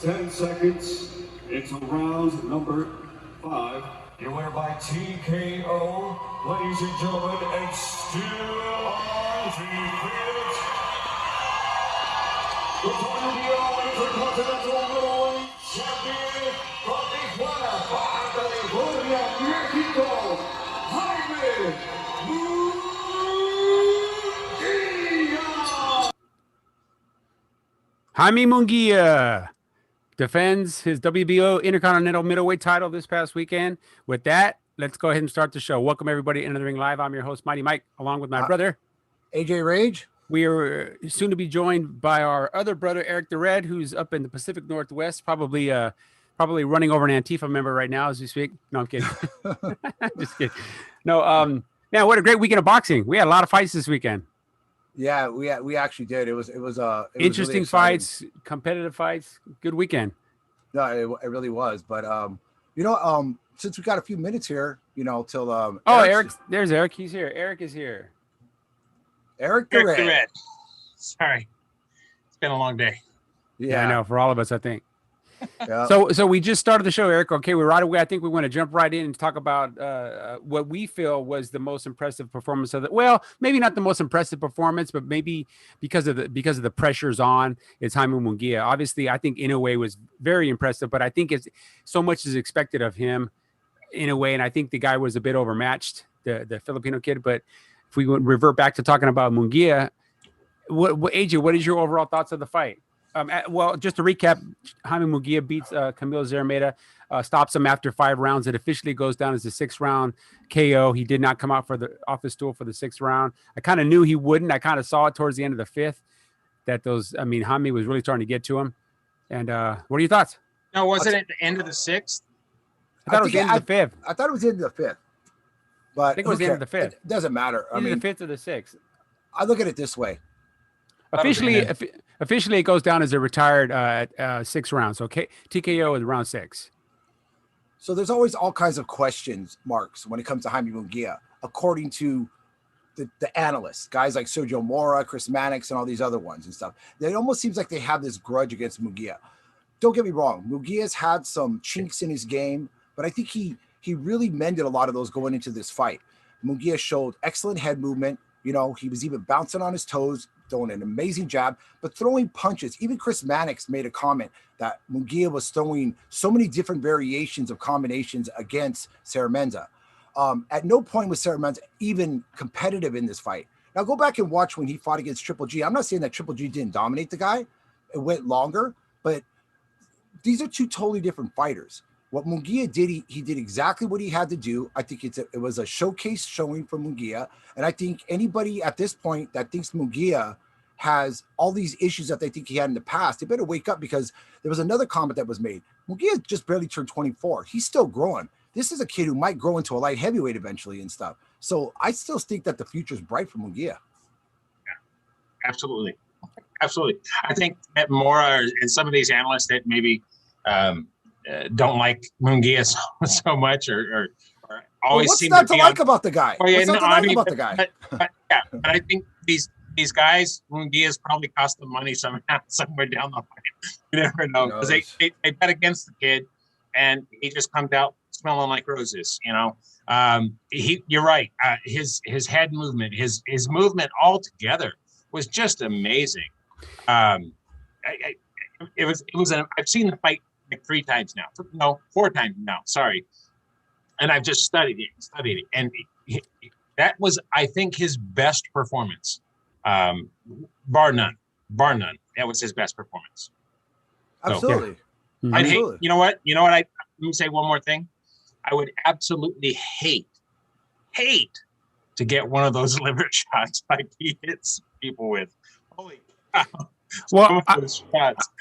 10 seconds into round number 5. Your winner by TKO, ladies and gentlemen, and still undefeated, the WBO Intercontinental Middleweight Champion from Tijuana, Baja California, Mexico, Jaime Munguia. Jaime Munguia defends his WBO Intercontinental Middleweight title this past weekend. With that, let's go ahead and start the show. Welcome, everybody, to Enter the Ring Live. I'm your host, Mighty Mike, along with my brother, AJ Rage. We are soon to be joined by our other brother, Eric the Red, who's up in the Pacific Northwest, probably running over an Antifa member right now as we speak. No, I'm kidding. Just kidding. No, man, what a great weekend of boxing. We had a lot of fights this weekend. Yeah, we actually did. It was interesting really fights, competitive fights. Good weekend. No, it really was. But since we got a few minutes here, till there's Eric. He's here. Eric is here. Eric the Red. Sorry, it's been a long day. Yeah, I know, for all of us, I think. Yeah. So we just started the show, Eric. Okay, we're right away. I think we want to jump right in and talk about what we feel was the most impressive performance of the. Well, maybe not the most impressive performance, but maybe because of the pressures on, it's Jaime Munguia. Obviously, I think Inoue was very impressive, but I think it's so much is expected of him in a way, and I think the guy was a bit overmatched, the Filipino kid. But if we revert back to talking about Munguia, AJ, what is your overall thoughts of the fight? Well, just to recap, Jaime Munguia beats Camilo SZEREMETA, stops him after 5 rounds. It officially goes down as a 6th round KO. He did not come out off his stool for the 6th round. I kind of knew he wouldn't. I kind of saw it towards the end of the 5th that Jaime was really starting to get to him. And what are your thoughts? No, was it at the end of the 6th? I thought it was the end of the 5th. I thought it was the end of the 5th. But I think it was the end of the 5th. It doesn't matter. Either the 5th or the 6th. I look at it this way. Officially, it goes down as a retired 6 rounds. Okay, TKO is round 6. So there's always all kinds of question marks when it comes to Jaime Munguia, according to the analysts, guys like Sergio Mora, Chris Mannix, and all these other ones and stuff. It almost seems like they have this grudge against Munguia. Don't get me wrong, Munguia's had some chinks in his game, but I think he really mended a lot of those going into this fight. Munguia showed excellent head movement. He was even bouncing on his toes, throwing an amazing jab, but throwing punches. Even Chris Mannix made a comment that Munguia was throwing so many different variations of combinations against SZEREMETA. At no point was SZEREMETA even competitive in this fight. Now go back and watch when he fought against Triple G. I'm not saying that Triple G didn't dominate the guy. It went longer, but these are two totally different fighters. What Munguia did, he did exactly what he had to do. I think it was a showcase showing for Munguia. And I think anybody at this point that thinks Munguia has all these issues that they think he had in the past, they better wake up, because there was another comment that was made. Munguia just barely turned 24. He's still growing. This is a kid who might grow into a light heavyweight eventually and stuff. So I still think that the future is bright for Munguia. Yeah, absolutely. Absolutely. I think that Mora and some of these analysts that maybe don't like Munguia so much or always what's seem not to be like about the guy? What's not to like about the guy? But I think these guys, Munguia's probably cost them money somewhere down the line. You never know, because they bet against the kid, and he just comes out smelling like roses. You're right. His head movement, his movement altogether was just amazing. I've seen the fight like 3 times now. No, 4 times now. Sorry. And I've just studied it. And that was, I think, his best performance. Bar none. That was his best performance. Absolutely. So, yeah. I'd hate, you know what? Let me say one more thing. I would absolutely hate to get one of those liver shots like he hits people with. Holy cow. Well,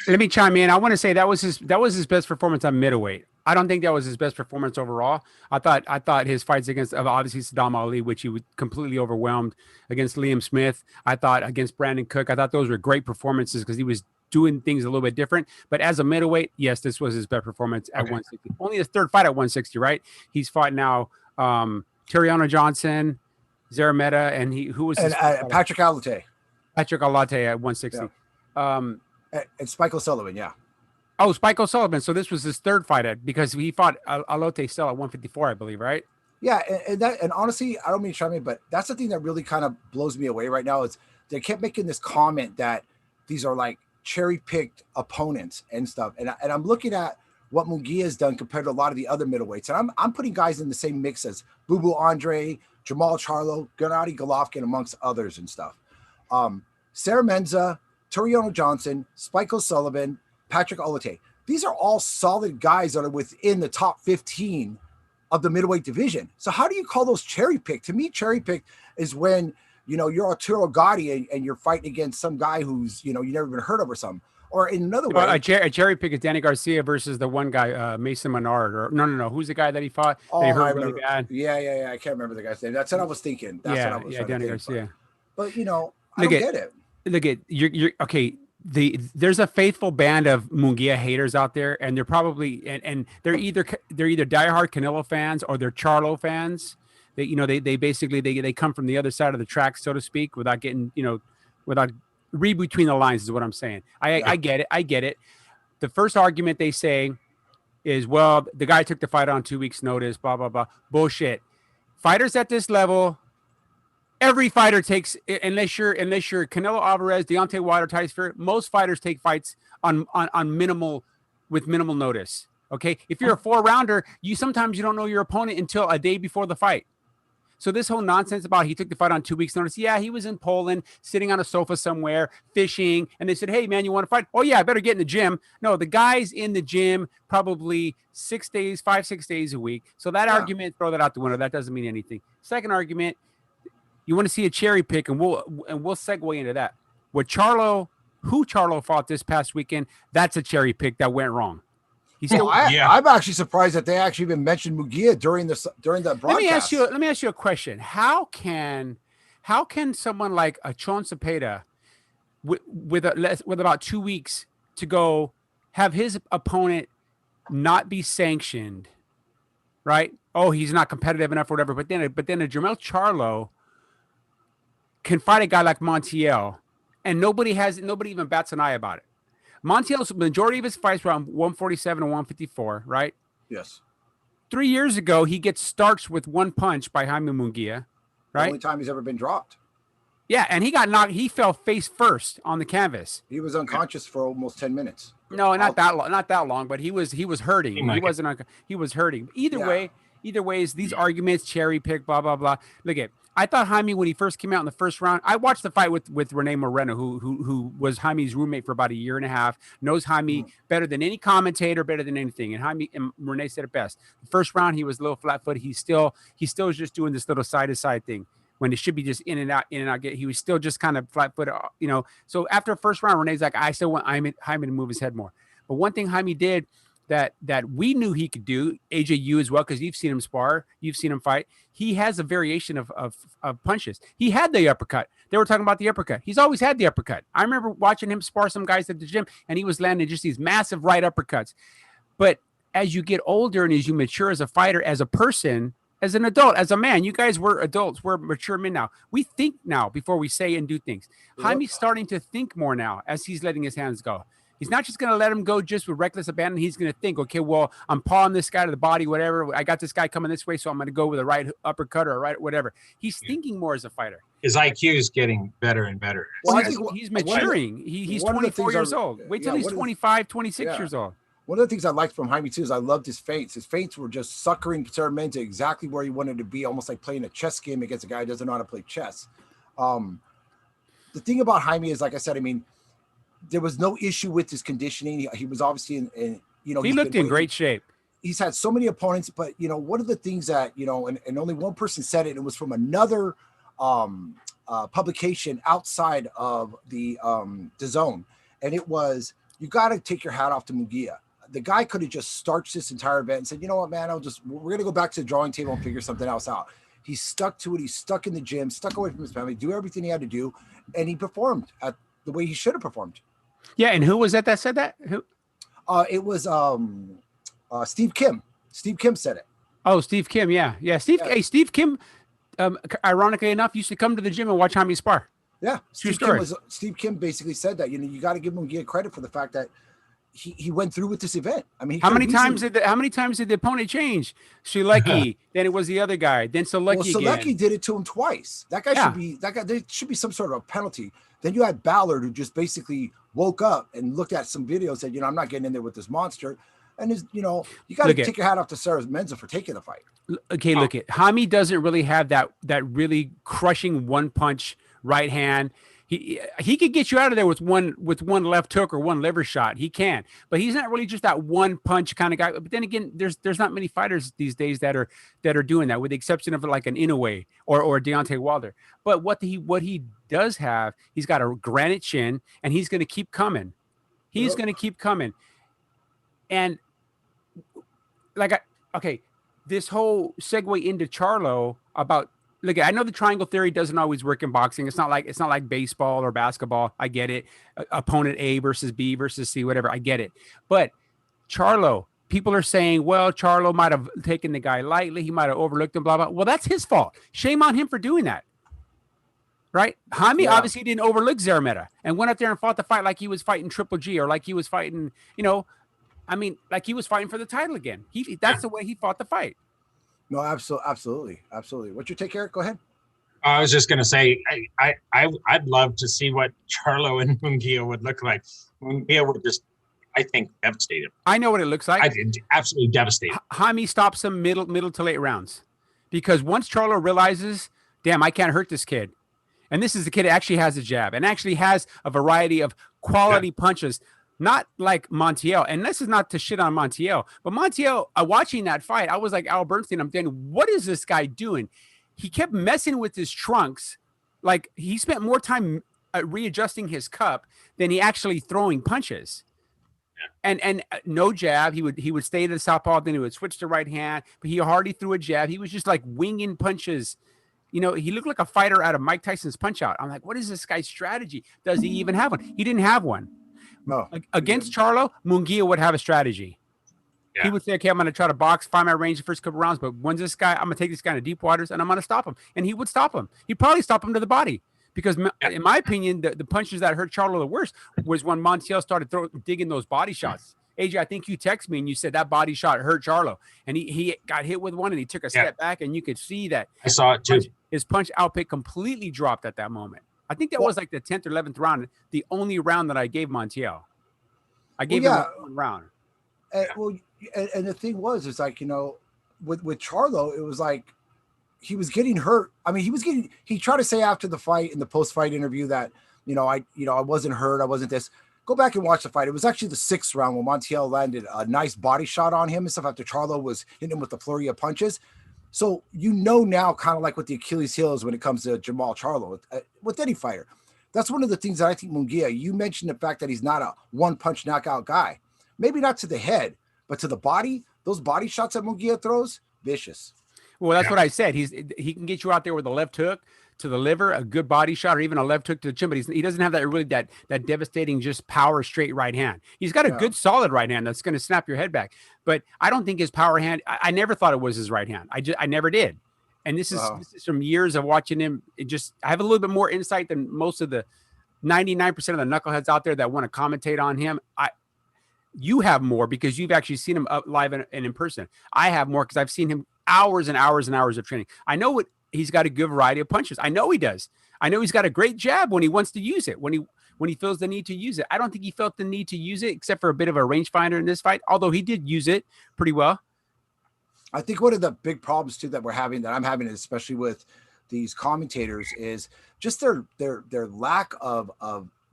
let me chime in. I want to say that was his best performance on middleweight. I don't think that was his best performance overall. I thought his fights against obviously Saddam Ali, which he was completely overwhelmed, against Liam Smith. I thought against Brandon Cook. I thought those were great performances because he was doing things a little bit different. But as a middleweight, yes, this was his best performance at 160. Only his 3rd fight at 160, right? He's fought now Terriano Johnson, SZEREMETA, and Patrick Alate. Patrick Alate at 160. Yeah. And Spike O'Sullivan, yeah. Oh, Spike O'Sullivan. So this was his third fight because he fought Alote still at 154, I believe, right? Yeah, and honestly, I don't mean to try me, but that's the thing that really kind of blows me away right now is they kept making this comment that these are like cherry-picked opponents and stuff. And I'm looking at what Munguia has done compared to a lot of the other middleweights. And I'm putting guys in the same mix as Boo Boo Andre, Jamal Charlo, Gennady Golovkin, amongst others and stuff. SZEREMETA, Toriano Johnson, Spike O'Sullivan, Patrick Alote. These are all solid guys that are within the top 15 of the middleweight division. So how do you call those cherry picked? To me, cherry picked is when, you're Arturo Gatti and you're fighting against some guy who's, you never even heard of or something. Or in another way, a cherry pick is Danny Garcia versus the one guy, Mason Menard. Or no. Who's the guy that he fought? Oh, that he hurt I really remember. bad. Yeah. I can't remember the guy's name. That's what I was thinking. That's what I was trying Danny to think. Garcia. But I don't get it. Look at you're okay. There's a faithful band of Munguia haters out there, and they're probably and they're either diehard Canelo fans or they're Charlo fans. They basically they come from the other side of the track, so to speak, without getting without read between the lines is what I'm saying. I get it. The first argument they say is, well, the guy took the fight on 2 weeks notice, blah blah blah. Bullshit. Fighters at this level, every fighter takes, unless you're Canelo Alvarez, Deontay Wilder, Tyson Fury, most fighters take fights on minimal notice. Okay, if you're a 4-rounder, sometimes you don't know your opponent until a day before the fight. So this whole nonsense about he took the fight on 2 weeks notice. Yeah, he was in Poland, sitting on a sofa somewhere, fishing, and they said, "Hey man, you want to fight?" Oh yeah, I better get in the gym. No, the guy's in the gym probably 6 days, 5-6 days a week. So that argument, throw that out the window. That doesn't mean anything. Second argument. You want to see a cherry pick, and we'll segue into that. Who Charlo fought this past weekend, that's a cherry pick that went wrong. I'm actually surprised that they actually even mentioned Munguia during the broadcast. Let me ask you a question. How can someone like a Chon Cepeda with about 2 weeks to go have his opponent not be sanctioned, right? Oh, he's not competitive enough or whatever. But then a Jermell Charlo can fight a guy like Montiel, and nobody even bats an eye about it. Montiel's majority of his fights were on 147 and 154, right? Yes. 3 years ago, he gets starched with one punch by Jaime Munguia, right? The only time he's ever been dropped. Yeah, and he got knocked. He fell face first on the canvas. He was unconscious for almost 10 minutes. No, not that long, but he was hurting. He was hurting. Either way, these arguments, cherry pick, blah blah blah. Look at. I thought Jaime, when he first came out in the first round, I watched the fight with Rene Moreno, who was Jaime's roommate for about a year and a half, knows Jaime better than any commentator, better than anything. And Rene said it best. The first round, he was a little flat-footed. He still was just doing this little side-to-side thing when it should be just in and out. He was still just kind of flat-footed, So after the first round, Rene's like, I still want Jaime to move his head more. But one thing Jaime did that we knew he could do, AJU as well, because you've seen him spar, you've seen him fight. He has a variation of punches. He had the uppercut. They were talking about the uppercut. He's always had the uppercut. I remember watching him spar some guys at the gym, and he was landing just these massive right uppercuts. But as you get older and as you mature as a fighter, as a person, as an adult, as a man, you guys were adults. We're mature men now. We think now before we say and do things. Jaime's starting to think more now as he's letting his hands go. He's not just going to let him go just with reckless abandon. He's going to think, okay, well, I'm pawing this guy to the body, whatever. I got this guy coming this way, so I'm going to go with a right uppercut or a right whatever. He's thinking more as a fighter. His IQ is getting better and better. Well, he's maturing. He's 24 years old. Wait till he's 25, 26 years old. One of the things I liked from Jaime, too, is I loved his feints. His feints were just suckering SZEREMETA exactly where he wanted to be, almost like playing a chess game against a guy who doesn't know how to play chess. The thing about Jaime is, like I said, I mean, there was no issue with his conditioning. He was obviously he looked in great shape. He's had so many opponents, but one of the things that and only one person said it, and it was from another publication outside of the zone, and it was, you got to take your hat off to Munguia. The guy could have just starched this entire event and said, you know what, man, we're gonna go back to the drawing table and figure something else out. He stuck to it. He stuck in the gym, stuck away from his family, do everything he had to do, and he performed at the way he should have performed. Yeah, and who was that said that? Who? It was Steve Kim. Steve Kim said it. Oh, Steve Kim, yeah. Steve Kim, ironically enough, used to come to the gym and watch Jaime spar. Yeah, Steve Kim basically said that. You got to give Munguia credit for the fact that he went through with this event. I mean, how many times did the opponent change? Sulecki, then it was the other guy, then Sulecki again. Sulecki did it to him twice. That guy there should be some sort of a penalty. Then you had Ballard, who just basically woke up and looked at some video and said, I'm not getting in there with this monster. And you got to take your hat off to SZEREMETA for taking the fight. Okay, look at Jaime doesn't really have that really crushing one punch right hand. He could get you out of there with one left hook or one liver shot. He can, but he's not really just that one punch kind of guy. But then again, there's not many fighters these days that are doing that, with the exception of like an Inoue or Deontay Wilder. But what he does have, he's got a granite chin, and he's going to keep coming. He's going to keep coming. And this whole segue into Charlo about. Look, I know the triangle theory doesn't always work in boxing. It's not like baseball or basketball. I get it. Opponent A versus B versus C, whatever. I get it. But Charlo, people are saying, well, Charlo might have taken the guy lightly. He might have overlooked him, blah, blah. Well, that's his fault. Shame on him for doing that. Right? Jaime obviously didn't overlook ZEREMETA and went out there and fought the fight like he was fighting Triple G, or like he was fighting, like he was fighting for the title again. That's the way he fought the fight. No, absolutely. What's your take, Eric? Go ahead. I was just going to say, I'd love to see what Charlo and Munguia would look like. Munguia would just, I think, devastate him. I know what it looks like. I did absolutely devastate him. Jaime stops him middle to late rounds, because once Charlo realizes, damn, I can't hurt this kid. And this is the kid that actually has a jab and actually has a variety of quality punches. Not like Montiel, and this is not to shit on Montiel, but Montiel, watching that fight, I was like Al Bernstein. I'm thinking, what is this guy doing? He kept messing with his trunks. Like, he spent more time readjusting his cup than he actually throwing punches. And no jab. He would stay to the southpaw, then he would switch to right hand, but he hardly threw a jab. He was just like winging punches. He looked like a fighter out of Mike Tyson's Punch Out. I'm like, what is this guy's strategy? Does he even have one? He didn't have one. No. Against Charlo, Munguia would have a strategy. Yeah. He would say, okay, I'm going to try to box, find my range the first couple rounds, but when's this guy? I'm going to take this guy into deep waters, and I'm going to stop him. And he would stop him. He'd probably stop him to the body. Because in my opinion, the punches that hurt Charlo the worst was when Montiel started digging those body shots. AJ, I think you texted me and you said that body shot hurt Charlo. And he got hit with one, and he took a step back, and you could see that. I saw it too. His punch output completely dropped at that moment. I think that was like the 10th or 11th round, the only round that I gave Montiel. I gave him one round. And the thing was, it's like, with Charlo, it was like he was getting hurt. I mean, he tried to say after the fight in the post-fight interview that, I wasn't hurt. I wasn't this. Go back and watch the fight. It was actually the 6th round when Montiel landed a nice body shot on him and stuff after Charlo was hitting him with the flurry of punches. So, now kind of like what the Achilles heel is when it comes to Jamal Charlo with any fighter. That's one of the things that I think Munguia, you mentioned the fact that he's not a one-punch knockout guy. Maybe not to the head, but to the body, those body shots that Munguia throws, vicious. Well, that's what I said. He can get you out there with a left hook to the liver, a good body shot, or even a left hook to the chin, but he doesn't have that devastating just power straight right hand. He's got a good solid right hand that's going to snap your head back. But I don't think his power hand, I never thought it was his right hand. I never did. And this is from years of watching him. I have a little bit more insight than most of the 99% of the knuckleheads out there that want to commentate on him. You have more because you've actually seen him up live and in person. I have more because I've seen him hours and hours and hours of training. I know he's got a good variety of punches. I know he does. I know he's got a great jab when he wants to use it, when he feels the need to use it. I don't think he felt the need to use it except for a bit of a rangefinder in this fight, although he did use it pretty well. I think one of the big problems too that I'm having, especially with these commentators, is just their lack of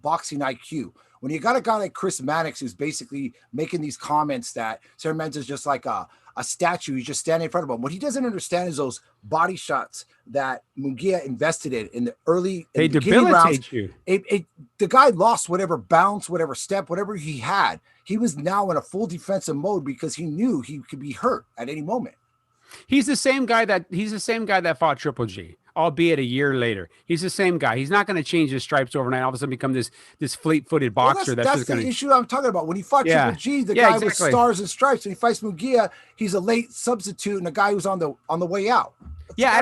boxing IQ. When you got a guy like Chris Mannix who's basically making these comments that SZEREMETA is just like a statue, he's just standing in front of him. What he doesn't understand is those body shots that Munguia invested in the early. They debilitate you. The guy lost whatever bounce, whatever step, whatever he had. He was now in a full defensive mode because he knew he could be hurt at any moment. He's the same guy that fought Triple G, albeit a year later. He's the same guy. He's not going to change his stripes overnight. All of a sudden become this fleet-footed boxer. That's the issue I'm talking about. When he fought Triple G, the guy with stars and stripes. When he fights Munguia, he's a late substitute and a guy who's on the way out. Yeah,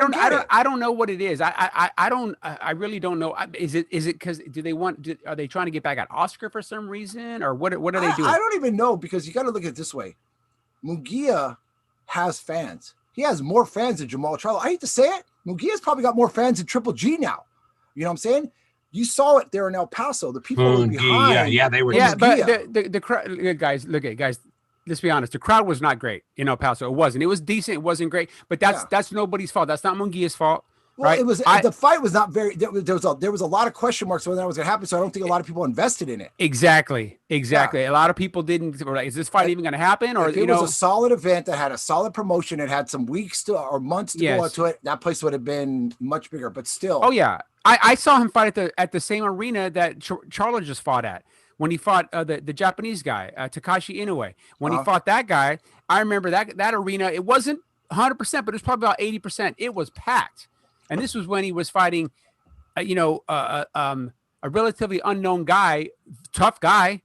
I don't know what it is. I really don't know. Is it because are they trying to get back at Oscar for some reason, or what are they doing? I don't even know, because you got to look at it this way. Munguia has fans. He has more fans than Jamal Charlo. I hate to say it. Munguia's probably got more fans than Triple G now. You know what I'm saying? You saw it there in El Paso. The people were behind. Yeah, they were. Yeah, but the crowd, guys, let's be honest. The crowd was not great in El Paso. It wasn't. It was decent. It wasn't great. But that's nobody's fault. That's not Munguia's fault. Well, right? It was the fight was not very. There was a lot of question marks when that was going to happen. So I don't think a lot of people invested in it. Exactly. Yeah. A lot of people didn't. Is this fight even going to happen? Or if it was a solid event that had a solid promotion, it had some weeks or months to go into it. That place would have been much bigger. But still. Oh yeah, I saw him fight at the same arena that Charlo just fought at. When he fought the Japanese guy, Takashi Inoue. When he fought that guy, I remember that arena. It wasn't 100%, but it was probably about 80%. It was packed. And this was when he was fighting, a relatively unknown guy, tough guy,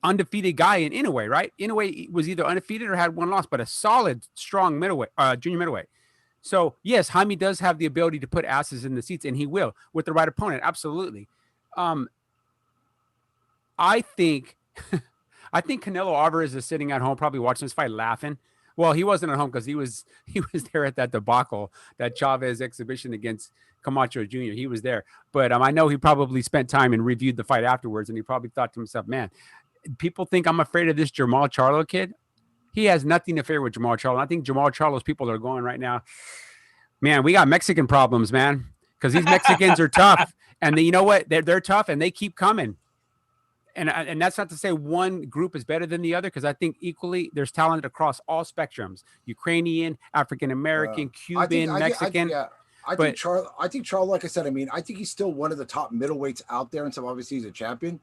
undefeated guy in Inoue, right? Inoue was either undefeated or had one loss, but a solid, strong middleweight, junior middleweight. So yes, Jaime does have the ability to put asses in the seats, and he will with the right opponent. Absolutely. I think Canelo Alvarez is sitting at home, probably watching this fight, laughing. Well, he wasn't at home because he was there at that debacle, that Chavez exhibition against Camacho Jr. He was there, but I know he probably spent time and reviewed the fight afterwards, and he probably thought to himself, "Man, people think I'm afraid of this Jamal Charlo kid. He has nothing to fear with Jamal Charlo." I think Jamal Charlo's people are going right now, man, we got Mexican problems, man, because these Mexicans are tough, and you know what? They're tough, and they keep coming. And that's not to say one group is better than the other, because I think equally there's talent across all spectrums: Ukrainian, African American, Cuban, Mexican. I think Charlo, like I said, I think he's still one of the top middleweights out there, and so obviously he's a champion.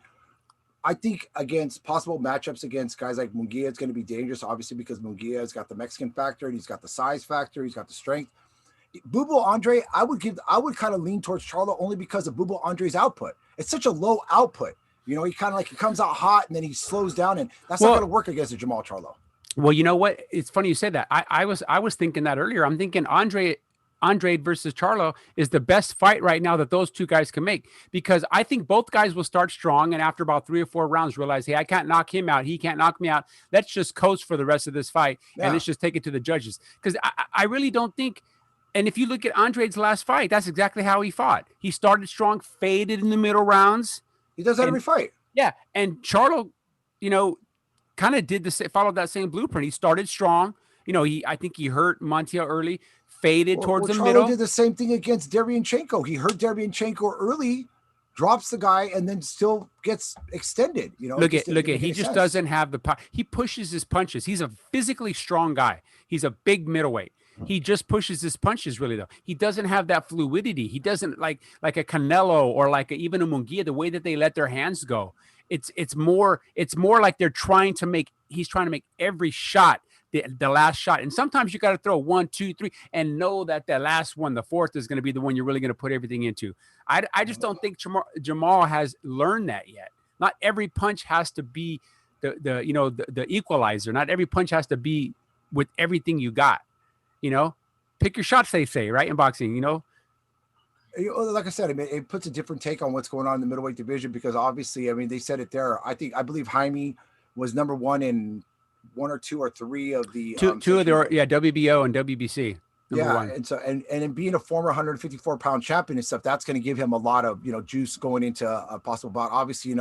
I think against possible matchups against guys like Munguia, it's going to be dangerous, obviously, because Munguia has got the Mexican factor, and he's got the size factor, he's got the strength. Bubo Andre, I would kind of lean towards Charlo only because of Bubo Andre's output. It's such a low output. He kind of he comes out hot and then he slows down, and that's not going to work against a Jamal Charlo. Well, you know what? It's funny you said that. I was thinking that earlier. I'm thinking Andre versus Charlo is the best fight right now that those two guys can make, because I think both guys will start strong, and after about 3 or 4 rounds realize, hey, I can't knock him out. He can't knock me out. Let's just coast for the rest of this fight, and let's just take it to the judges. Because I really don't think. And if you look at Andre's last fight, that's exactly how he fought. He started strong, faded in the middle rounds. He does that every fight. Yeah, and Charlo, kind of followed that same blueprint. He started strong. I think he hurt Montiel early, faded towards the middle. Charlo did the same thing against Derevyanchenko. He hurt Derevyanchenko early, drops the guy, and then still gets extended. Look at he just doesn't have the power. He pushes his punches. He's a physically strong guy. He's a big middleweight. He just pushes his punches, really, though. He doesn't have that fluidity. He doesn't like a Canelo or even a Munguia, the way that they let their hands go. It's more like he's trying to make every shot the last shot. And sometimes you got to throw 1, 2, 3 and know that the last one, the fourth, is going to be the one you're really going to put everything into. I just don't think Jamal has learned that yet. Not every punch has to be the equalizer. Not every punch has to be with everything you got. Pick your shots, they say, right, in boxing. Like I said, it puts a different take on what's going on in the middleweight division, because obviously, they said it there. I believe Jaime was number 1 in 1 or 2 or 3 of the two of the WBO and WBC. Number 1. And so and in being a former 154-pound champion and stuff, that's going to give him a lot of juice going into a possible bout. Obviously,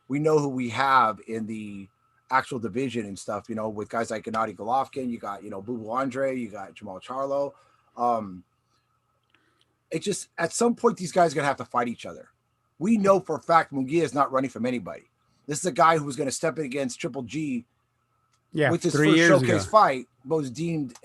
we know who we have in the actual division and stuff, with guys like Gennady Golovkin, you got, Bubo Andre, you got Jamal Charlo. It just, at some point, these guys are going to have to fight each other. We know for a fact Munguia is not running from anybody. This is a guy who's going to step in against Triple G, with his first showcase fight, was deemed,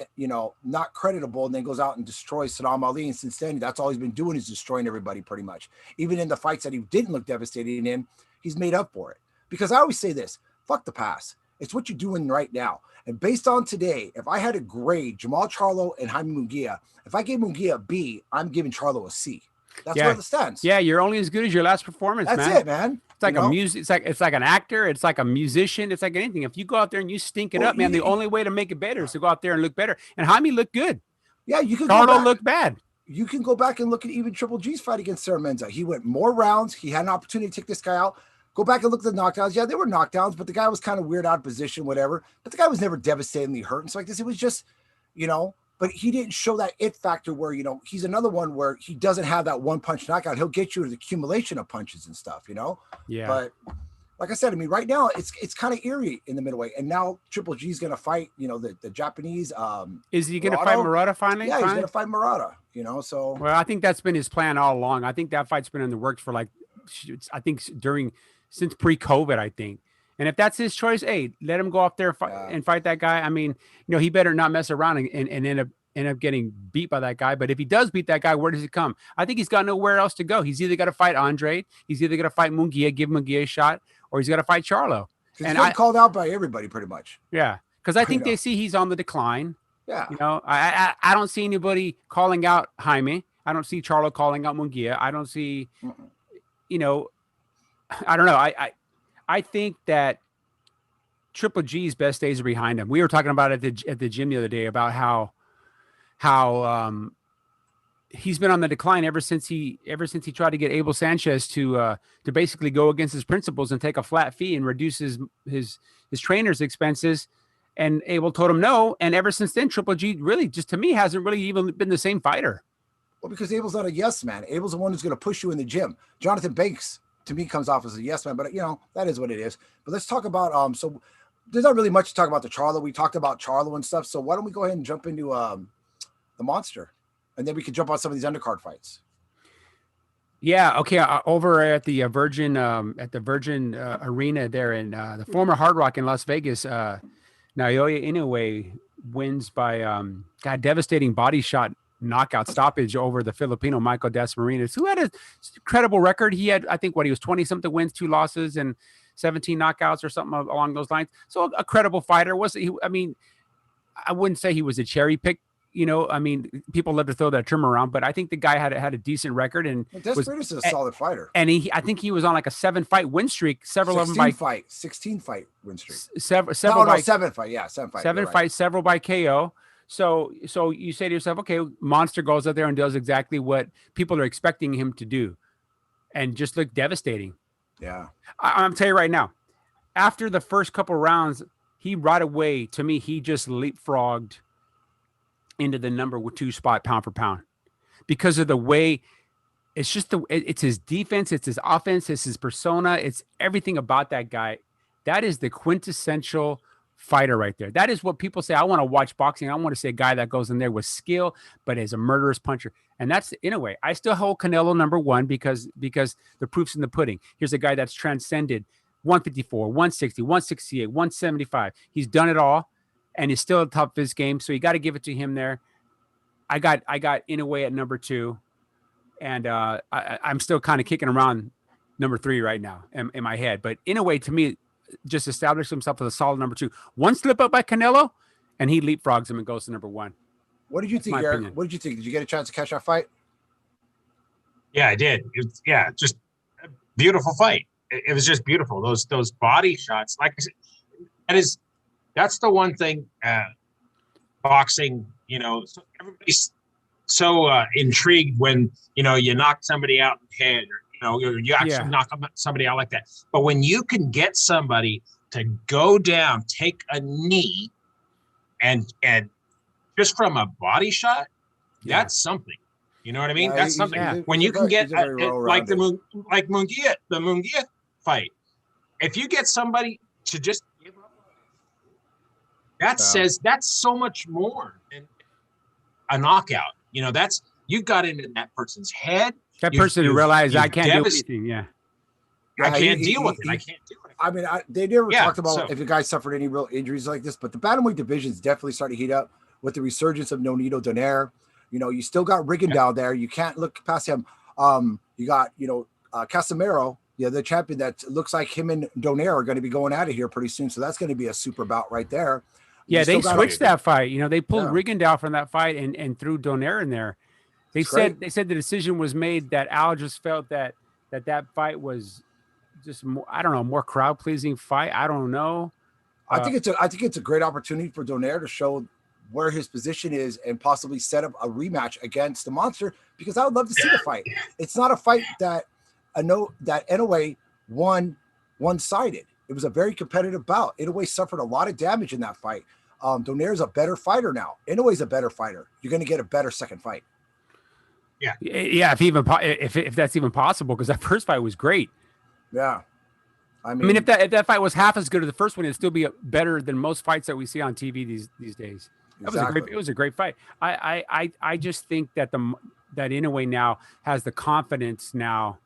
not creditable, and then goes out and destroys Saddam Ali. And since then, that's all he's been doing, is destroying everybody pretty much. Even in the fights that he didn't look devastating in, he's made up for it. Because I always say this, fuck the past. It's what you're doing right now. And based on today, if I had to grade Jamal Charlo and Jaime Munguia, if I gave Munguia a B, I'm giving Charlo a C. That's where it stands. Yeah, you're only as good as your last performance, man. That's it, man. It's like a music. It's like an actor. It's like a musician. It's like anything. If you go out there and you stink it up, man, the only way to make it better is to go out there and look better. And Jaime looked good. Yeah, you could Charlo looked bad. You can go back and look at even Triple G's fight against SZEREMETA. He went more rounds. He had an opportunity to take this guy out. Go back and look at the knockdowns. Yeah, they were knockdowns, but the guy was kind of weird out of position, whatever. But the guy was never devastatingly hurt and stuff like this. It was just, but he didn't show that it factor where, he's another one where he doesn't have that one punch knockout. He'll get you an accumulation of punches and stuff, Yeah. But like I said, I mean, right now it's kind of eerie in the middleweight. And now Triple G's going to fight, the Japanese. Is he going to fight Murata finally? Yeah, he's going to fight Murata, so. Well, I think that's been his plan all along. I think that fight's been in the works for since pre-COVID, I think. And if that's his choice, hey, let him go up there and fight that guy. I mean, he better not mess around and end up getting beat by that guy. But if he does beat that guy, where does he come? I think he's got nowhere else to go. He's either got to fight Andre, he's either going to fight Munguia, give Munguia a shot, or he's got to fight Charlo. And he's called out by everybody pretty much. Yeah, because I think they see he's on the decline. Yeah. I don't see anybody calling out Jaime. I don't see Charlo calling out Munguia. I don't see, I don't know. I think that Triple G's best days are behind him. We were talking about it at the gym the other day about how he's been on the decline ever since he tried to get Abel Sanchez to basically go against his principles and take a flat fee and reduce his trainer's expenses. And Abel told him no. And ever since then, Triple G really, just to me, hasn't really even been the same fighter. Well, because Abel's not a yes man. Abel's the one who's going to push you in the gym. Jonathan Banks, to me, comes off as a yes man, but that is what it is. But let's talk about so there's not really much to talk about the Charlo. We talked about Charlo and stuff. So why don't we go ahead and jump into the Monster, and then we can jump on some of these undercard fights. Yeah. Okay. Over at the Virgin Arena there in the former Hard Rock in Las Vegas, Naoya Inoue wins by devastating body shot knockout stoppage over the Filipino Michael Dasmariñas, who had a credible record. He had, I think, he was 20 something wins, 2 losses, and 17 knockouts or something along those lines. So a credible fighter. I mean, I wouldn't say he was a cherry pick. I mean, people love to throw that term around, but I think the guy had a decent record and Desperate is a solid fighter. And I think he was on like a 7-fight win streak. Several of them by 16 fight win streak. Several 7 fight. Yeah, 7 fight. 7 fights, several by KO. So you say to yourself, okay, Monster goes out there and does exactly what people are expecting him to do, and just look devastating. Yeah, I'm telling you right now, after the first couple rounds, he right away, to me, he just leapfrogged into the number 2 spot pound for pound because of the way it's his defense, it's his offense, it's his persona, it's everything about that guy. That is the quintessential fighter right there. That is what people say. I want to watch boxing. I want to see a guy that goes in there with skill, but is a murderous puncher. And that's, in a way, I still hold Canelo number 1 because the proof's in the pudding. Here's a guy that's transcended 154, 160, 168, 175. He's done it all. And he's still at the top of his game, so you got to give it to him there. I got Inoue at number 2, and I'm still kind of kicking around number 3 right now in my head. But Inoue, to me, just established himself as a solid number 2. One slip up by Canelo, and he leapfrogs him and goes to number 1. What did you think, Eric? What did you think? Did you get a chance to catch that fight? Yeah, I did. Just a beautiful fight. It was just beautiful. Those body shots, like I said, that's the one thing boxing, everybody's so intrigued when, you knock somebody out in the head or, you actually knock somebody out like that. But when you can get somebody to go down, take a knee and just from a body shot, that's something. You know what I mean? That's something. When you can get like the Munguia fight, if you get somebody to just give up, says that's so much more than a knockout. That's you got into that person's head. That person realized I can't do anything. Yeah. I can't deal with it. I can't do it. I mean, they never talked about if a guy suffered any real injuries like this, but the bantamweight division is definitely starting to heat up with the resurgence of Nonito Donaire. You still got Rigondeaux there. You can't look past him. You got, Casimiro, the champion that looks like him and Donaire are going to be going at it here pretty soon. So that's going to be a super bout right there. Yeah, they switched that fight. They pulled Rigondeaux from that fight and threw Donaire in there. They said the decision was made that Al just felt that fight was just more, I don't know, more crowd pleasing fight. I don't know. I think it's a great opportunity for Donaire to show where his position is and possibly set up a rematch against the monster, because I would love to see the fight. It's not a fight that Inoue won one-sided. It was a very competitive bout. Inoue suffered a lot of damage in that fight. Donaire's a better fighter now. Inoue's a better fighter. You're going to get a better second fight. Yeah. If that's even possible, because that first fight was great. Yeah. I mean, if that fight was half as good as the first one, it'd still be better than most fights that we see on TV these days. It was a great fight. I just think that that Inoue now has the confidence now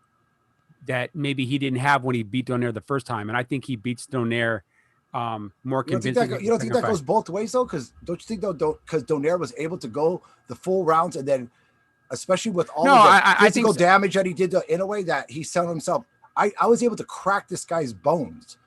that maybe he didn't have when he beat Donaire the first time, and I think he beats Donaire more convincing. You don't think that goes both ways though? Because don't you think because Donaire was able to go the full rounds, and then especially with all the physical damage that he did to Inoue, that he's telling himself, I was able to crack this guy's bones.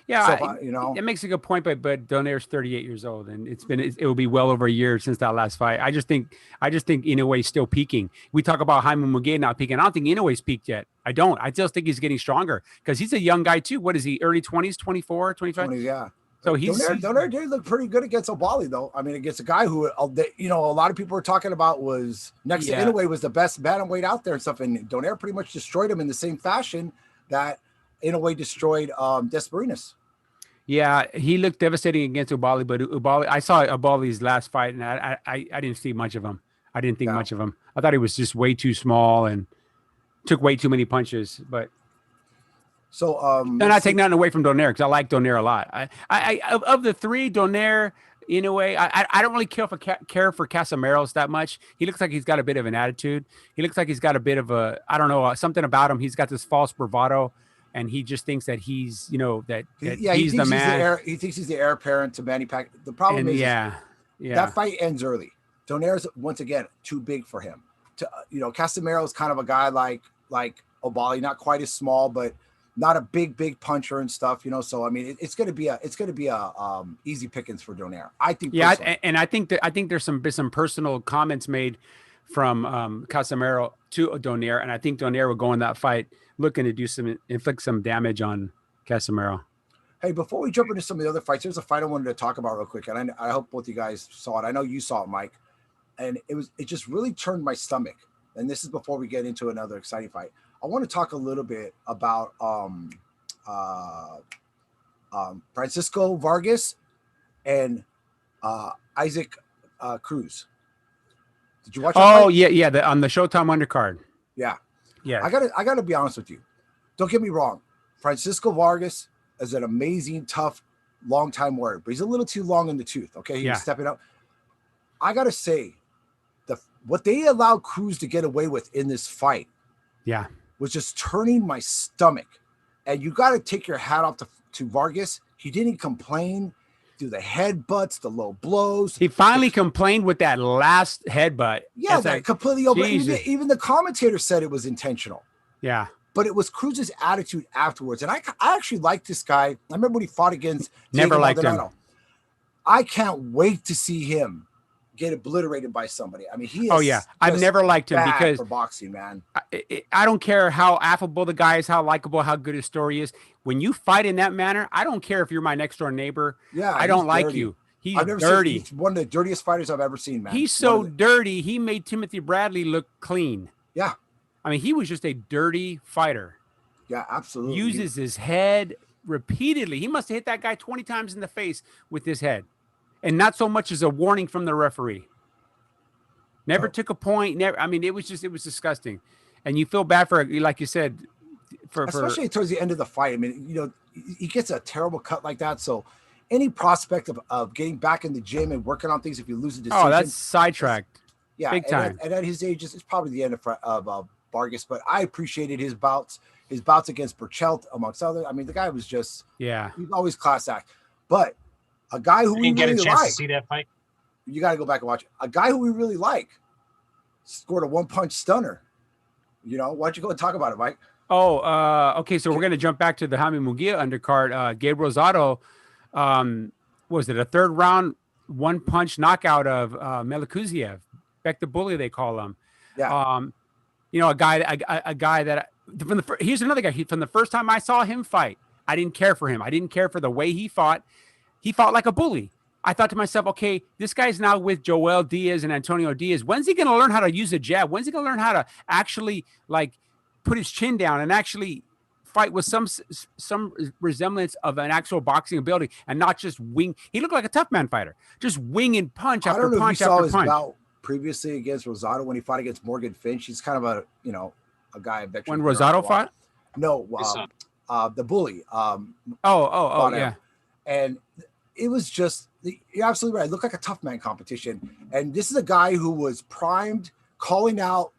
Yeah, so it makes a good point, but Donaire's 38 years old, and it will be well over a year since that last fight. I just think Inoue's still peaking. We talk about Jaime Munguia not peaking. I don't think Inoue's peaked yet. I don't. I still think he's getting stronger because he's a young guy too. What is he? Early 20s, 24, 25? 20, yeah. So Donaire did look pretty good against Obali though. I mean, against a guy who a lot of people were talking about was next to Inoue was the best bantamweight out there and stuff, and Donaire pretty much destroyed him in the same fashion that Inoue destroyed Desperinas. Yeah, he looked devastating against Ubali, but I saw Ubali's last fight, and I didn't see much of him. I didn't think much of him. I thought he was just way too small and took way too many punches. But I'm not taking nothing away from Donaire because I like Donaire a lot. Of the three, Donaire, Inoue, I don't really care for Casamaros that much. He looks like he's got a bit of an attitude. He looks like he's got a bit of something about him. He's got this false bravado. And he just thinks that he's, he's the man. He thinks he's the heir apparent to Manny Pacquiao. The problem is that fight ends early. Donaire's once again too big for him. Casamero is kind of a guy like Obali, not quite as small, but not a big puncher and stuff. So I mean, it's gonna be a easy pickings for Donaire. I think. Yeah, I think there's some personal comments made from Casamero to Donaire, and I think Donaire will go in that fight looking to inflict some damage on Casamero. Hey, before we jump into some of the other fights, there's a fight I wanted to talk about real quick, and I hope both you guys saw it. I know you saw it, Mike, and it just really turned my stomach. And this is before we get into another exciting fight. I want to talk a little bit about Francisco Vargas and Isaac Cruz. Did you watch that fight? Yeah, on the Showtime undercard. Yeah. Yeah. I gotta be honest with you. Don't get me wrong. Francisco Vargas is an amazing, tough, long-time warrior, but he's a little too long in the tooth. Okay. He's stepping up. I gotta say, what they allowed Cruz to get away with in this fight was just turning my stomach. And you got to take your hat off to Vargas. He didn't complain. Do the headbutts, the low blows. He finally complained with that last headbutt. Yeah, that completely over. Even the commentator said it was intentional. Yeah. But it was Cruz's attitude afterwards. And I actually liked this guy. I remember when he fought against Never Diego liked Maldonado. him. I can't wait to see him get obliterated by somebody. I mean, he is. Oh yeah, I've never liked him because for boxing, man. I don't care how affable the guy is, how likable, how good his story is. When you fight in that manner, I don't care if you're my next door neighbor. Yeah, I don't like you. He's dirty. He's one of the dirtiest fighters I've ever seen, man. He's so dirty. He made Timothy Bradley look clean. Yeah, I mean, he was just a dirty fighter. Yeah, absolutely. Uses his head repeatedly. He must have hit that guy 20 times in the face with his head. And not so much as a warning from the referee. Never took a point. Never. I mean, it was disgusting. And you feel bad for, like you said, especially towards the end of the fight. I mean, he gets a terrible cut like that. So any prospect of getting back in the gym and working on things, if you lose a decision. Oh, that's sidetracked. Yeah. Big time. And at his age, it's probably the end of Vargas, but I appreciated his bouts against Burchelt, amongst others. I mean, the guy was just, he's always class act. But a guy who we really like, to see that fight. You got to go back and watch it. A guy who we really like scored a one-punch stunner. Why don't you go and talk about it, Mike? Okay. So we're going to jump back to the Jaime Munguia undercard. Gabe Rosado, was it a third round one-punch knockout of Melikuziev? Beck the Bully, they call him. Yeah. A guy that here's another guy. From the first time I saw him fight, I didn't care for him. I didn't care for the way he fought. He fought like a bully. I thought to myself, okay, this guy's now with Joel Diaz and Antonio Diaz. When's he going to learn how to use a jab? When's he going to learn how to actually like put his chin down and actually fight with some resemblance of an actual boxing ability and not just wing? He looked like a tough man fighter, just wing punch after punch after punch. I don't know if you saw his bout previously against Rosado when he fought against Morgan Finch. He's kind of a guy. When Rosado fought? No, the bully. Yeah. And it was just, you're absolutely right. It looked like a tough man competition. And this is a guy who was primed, calling out,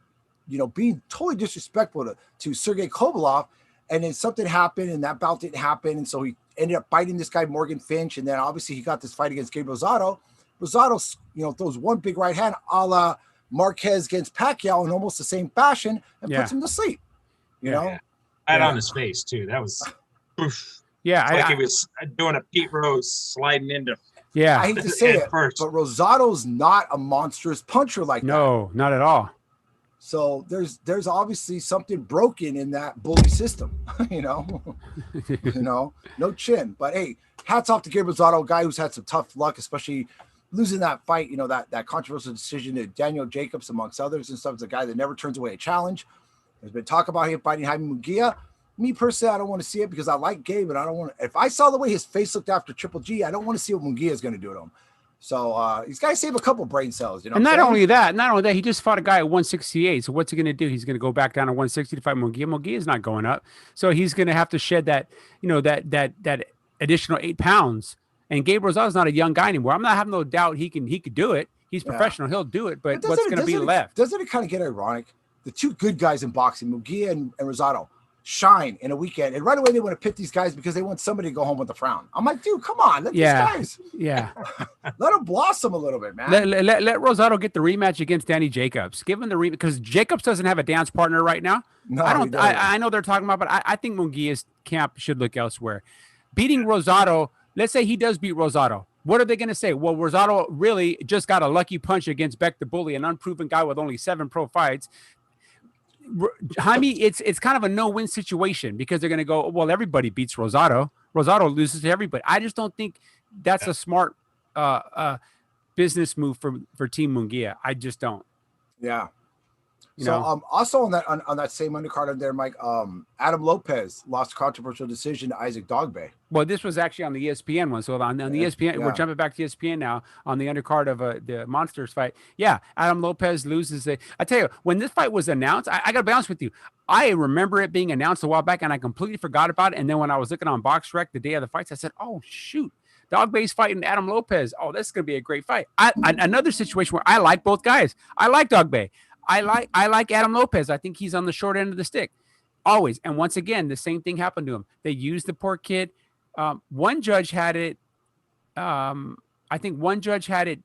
being totally disrespectful to Sergey Kovalov. And then something happened and that bout didn't happen. And so he ended up biting this guy, Morgan Finch. And then obviously he got this fight against Gabe Rosado. Rosado, throws one big right hand a la Marquez against Pacquiao in almost the same fashion and puts him to sleep. You know? Right on his face, too. That was... Yeah, like he was doing a Pete Rose sliding into. Yeah, I hate to say it, but Rosado's not a monstrous puncher like that. No, not at all. So there's obviously something broken in that bully system, no chin. But hey, hats off to Gabe Rosado, a guy who's had some tough luck, especially losing that fight. That controversial decision to Daniel Jacobs, amongst others, and stuff. Is a guy that never turns away a challenge. There's been talk about him fighting Jaime Munguia. Me personally, I don't want to see it because I like Gabe, and I don't want to. If I saw the way his face looked after Triple G, I don't want to see what Munguia is going to do to him. So he's got to save a couple brain cells, And not only that, he just fought a guy at 168. So what's he going to do? He's going to go back down to 160 to fight Munguia. Munguia is not going up, so he's going to have to shed that, that additional 8 pounds. And Gabe Rosado's not a young guy anymore. I'm not having no doubt he could do it. He's professional. He'll do it. But what's going to be left? Doesn't it kind of get ironic? The two good guys in boxing, Munguia and Rosado, shine in a weekend, and right away they want to pit these guys because they want somebody to go home with a frown. I'm like, dude, come on, let these guys, let them blossom a little bit, man. Let Rosado get the rematch against Danny Jacobs. Give him the because Jacobs doesn't have a dance partner right now. No, I know they're talking about, but I think Munguia's camp should look elsewhere. Beating Rosado, let's say he does beat Rosado. What are they going to say? Well, Rosado really just got a lucky punch against Beck the Bully, an unproven guy with only 7 pro fights. Jaime, it's kind of a no-win situation because they're going to go, well, everybody beats Rosado. Rosado loses to everybody. I just don't think that's a smart business move for Team Munguia. I just don't. Yeah. Also on that same undercard on there, Mike, Adam Lopez lost a controversial decision to Isaac Dogboe. Well, this was actually on the ESPN one. So on the ESPN, we're jumping back to ESPN now on the undercard of the Monsters fight. Yeah, Adam Lopez loses. I tell you, when this fight was announced, I got to be honest with you. I remember it being announced a while back, and I completely forgot about it. And then when I was looking on BoxRec the day of the fights, I said, oh, shoot. Dogboe's fighting Adam Lopez. Oh, this is going to be a great fight. Another situation where I like both guys. I like Dogboe. I like Adam Lopez. I think he's on the short end of the stick, always. And once again, the same thing happened to him. They used the poor kid. One judge had it. I think one judge had it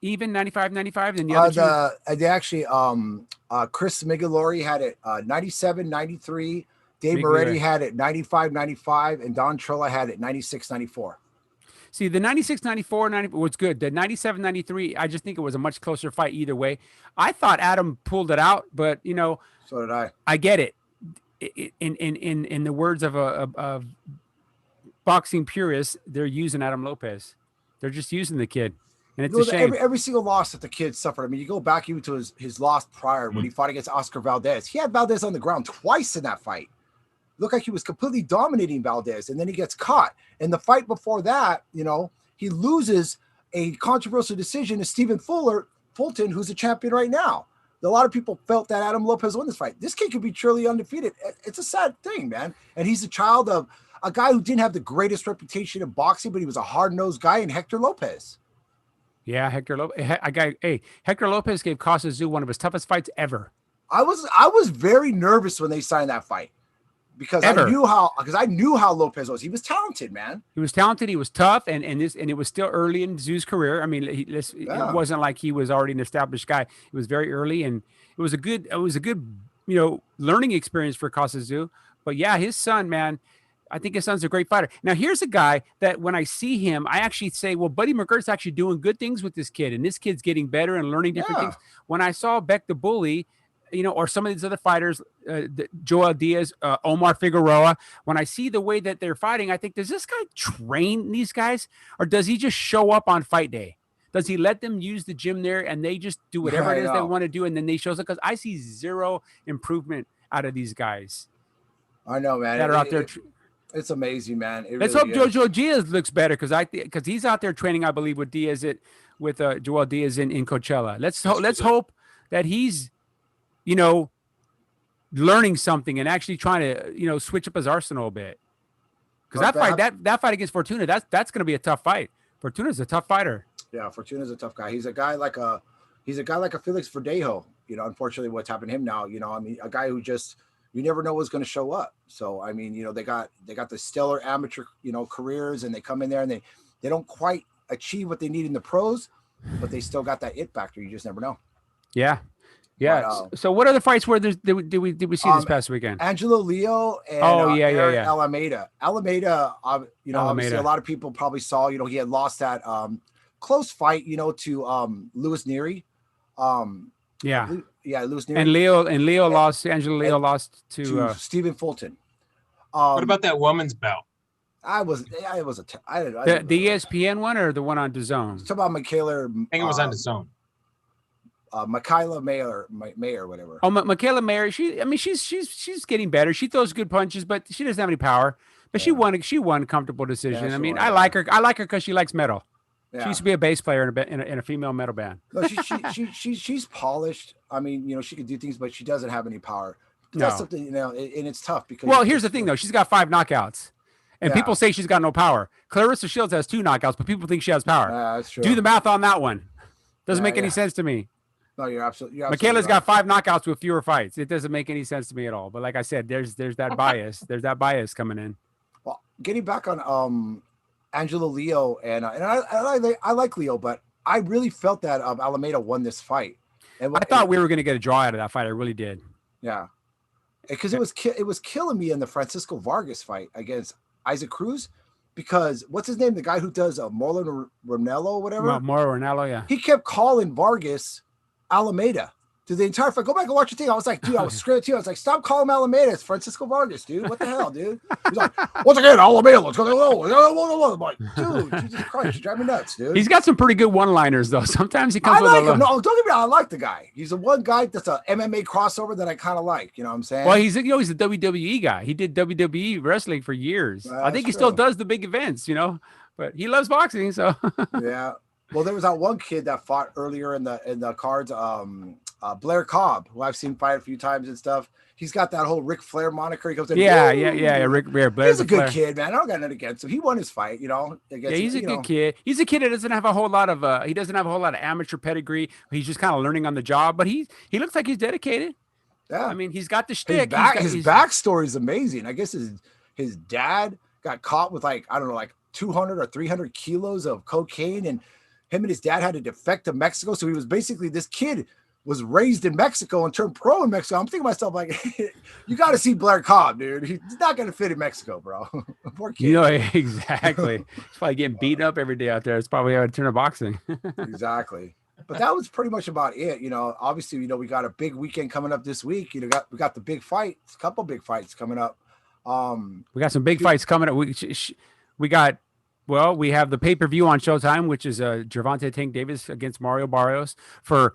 even 95-95, and the other they actually Chris Migliori had it 97-93. Dave Moretti had it 95-95, and Don Trilla had it 96-94. See, the 96-94 was good. The 97-93, I just think it was a much closer fight either way. I thought Adam pulled it out, but so did I. I get it. In the words of boxing purists, they're using Adam Lopez. They're just using the kid, and it's a shame. Every single loss that the kid suffered. I mean, you go back even to his loss prior when he fought against Oscar Valdez. He had Valdez on the ground twice in that fight. Looked like he was completely dominating Valdez, and then he gets caught. In the fight before that, he loses a controversial decision to Stephen Fulton, who's a champion right now. A lot of people felt that Adam Lopez won this fight. This kid could be truly undefeated. It's a sad thing, man. And he's a child of a guy who didn't have the greatest reputation in boxing, but he was a hard-nosed guy in Hector Lopez. Yeah, Hector Lopez gave Costa Zoo one of his toughest fights ever. I was very nervous when they signed that fight. Because I knew how Lopez was. He was talented, man. He was talented. He was tough, and it was still early in Zoo's career. I mean, it wasn't like he was already an established guy. It was very early, and it was a good learning experience for Costa Zoo. But yeah, his son, man, I think his son's a great fighter. Now, here's a guy that when I see him, I actually say, well, Buddy McGirt's actually doing good things with this kid, and this kid's getting better and learning different things. When I saw Beck the Bully or some of these other fighters, Joel Diaz, Omar Figueroa, when I see the way that they're fighting, I think, does this guy train these guys, or does he just show up on fight day? Does he let them use the gym there and they just do whatever it is they want to do, and then they shows up? Because I see zero improvement out of these guys. I know, man. That are out there. It's amazing, man. Let's hope Jojo Diaz looks better, because he's out there training, I believe, with Joel Diaz in Coachella. Let's hope that he's, learning something and actually trying to, switch up his arsenal a bit. Because that fight against Fortuna, that's going to be a tough fight. Fortuna's a tough fighter. Yeah, Fortuna's a tough guy. He's a guy like a Felix Verdejo. Unfortunately, what's happened to him now. A guy who just, you never know what's going to show up. So I mean, they got the stellar amateur, careers, and they come in there and they don't quite achieve what they need in the pros, but they still got that it factor. You just never know. Yeah. Yeah. So what other fights did we see this past weekend? Angelo Leo and Alameda. Obviously a lot of people probably saw, he had lost that close fight, to Louis Neary. Louis Neary. And Leo lost. Angelo Leo lost to Stephen Fulton. What about that woman's belt? the ESPN one or the one on DAZN? Talk about Michaela. I think it was on DAZN. Michaela Mayer, whatever. Oh, Michaela Mayer. She's getting better. She throws good punches, but she doesn't have any power. But she won comfortable decision. I like her. I like her because she likes metal. Yeah. She used to be a bass player in a female metal band. No, she's polished. She can do things, but she doesn't have any power. That's something, and it's tough because. Well, here's the thing though. She's got 5 knockouts, and people say she's got no power. Clarissa Shields has 2 knockouts, but people think she has power. That's true. Do the math on that one. Doesn't make any sense to me. No, you're absolutely Michaela's got 5 knockouts with fewer fights. It doesn't make any sense to me at all. But like I said, there's that bias. There's that bias coming in. Well, getting back on Angelo Leo and I like Leo, but I really felt that Alameda won this fight. And I thought we were going to get a draw out of that fight. I really did. Yeah, because it was killing me in the Francisco Vargas fight against Isaac Cruz. Because what's his name? The guy who does Marlon Ronello or whatever. Marlon Ronello, yeah. He kept calling Vargas Alameda through the entire fight. Go back and watch the thing. I was like, dude, I was scared too. I was like, stop calling him Alameda. It's Francisco Vargas, dude. What the hell, dude? He's like, once again, Alameda. Let's go. I'm like, dude, Jesus Christ, you drive me nuts, dude. He's got some pretty good one-liners though. Sometimes he comes with him. No, don't get me wrong. I like the guy. He's the one guy that's a MMA crossover that I kind of like. You know what I'm saying? Well, he's the WWE guy. He did WWE wrestling for years. I think he still does the big events, but he loves boxing. So yeah. Well, there was that one kid that fought earlier in the cards, Blair Cobb, who I've seen fight a few times and stuff. He's got that whole Ric Flair moniker. He goes in, yeah. Ric Flair. He's a good kid, man. I don't got nothing against him. He won his fight, he's a good kid. He's a kid that doesn't have a whole lot of amateur pedigree. He's just kind of learning on the job, but he looks like he's dedicated. Yeah, he's got the shtick. His backstory is amazing. I guess his dad got caught with 200 or 300 kilos of cocaine, and him and his dad had to defect to Mexico. So he was basically, this kid was raised in Mexico and turned pro in Mexico. I'm thinking to myself, you got to see Blair Cobb, dude. He's not going to fit in Mexico, bro. Poor kid. Exactly. He's probably getting beaten up every day out there. It's probably how to turn to boxing. Exactly. But that was pretty much about it. Obviously, we got a big weekend coming up this week. We got the big fights, a couple big fights coming up. We got some big fights coming up. We have the pay-per-view on Showtime, which is Gervonta Tank Davis against Mario Barrios for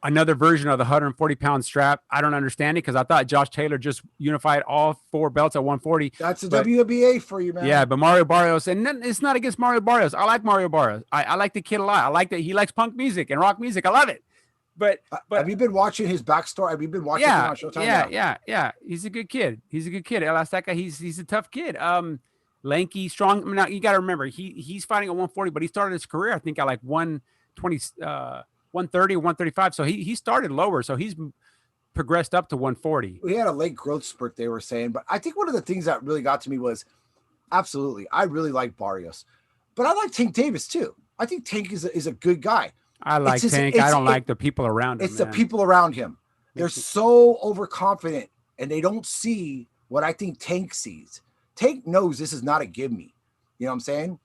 another version of the 140-pound strap. I don't understand it because I thought Josh Taylor just unified all 4 belts at 140. That's a WBA for you, man. Yeah, but Mario Barrios, and it's not against Mario Barrios. I like Mario Barrios. I like the kid a lot. I like that he likes punk music and rock music. I love it. But have you been watching his backstory? Have you been watching him on Showtime? Yeah. He's a good kid. El Azteca, he's a tough kid. Lanky, strong. Now you got to remember he's fighting at 140, but he started his career I think at 120, 130 or 135. So he started lower, so he's progressed up to 140. We had a late growth spurt, they were saying, but I think one of the things that really got to me was absolutely I really like Barrios, but I like Tank Davis too. I think Tank is a good guy. I like Tank. I don't like the people around him. It's the people around him. They're so overconfident and they don't see what I think Tank sees. Tank knows this is not a give me. You know what I'm saying?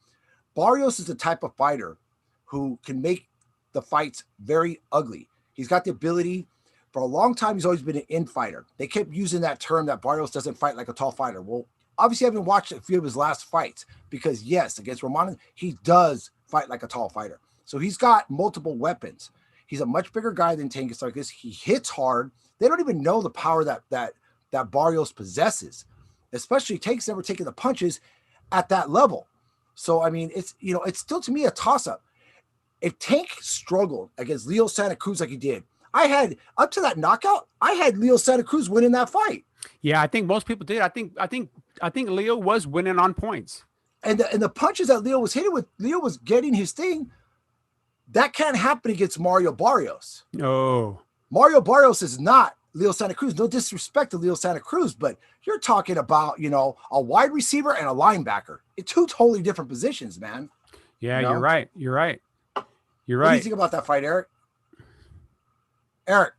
Barrios is the type of fighter who can make the fights very ugly. He's got the ability, For a long time, he's always been an in-fighter. They kept using that term that Barrios doesn't fight like a tall fighter. Well, obviously, I haven't watched a few of his last fights because, yes, against Romanes, he does fight like a tall fighter. So he's got multiple weapons. He's a much bigger guy than Tank. It's like this. He hits hard. They don't even know the power that Barrios possesses, especially Tank's never taken the punches at that level. So, I mean, it's still to me a toss-up. If Tank struggled against Leo Santa Cruz like he did, I had up to that knockout, I had Leo Santa Cruz winning that fight. Yeah, I think most people did. I think Leo was winning on points. And the punches that Leo was hitting with, Leo was getting his thing. That can't happen against Mario Barrios. No. Mario Barrios is not Leo Santa Cruz. No disrespect to Leo Santa Cruz, but you're talking about, a wide receiver and a linebacker. It's two totally different positions, man. Yeah, you're right. You're right. You're right. What do you think about that fight, Eric? Eric.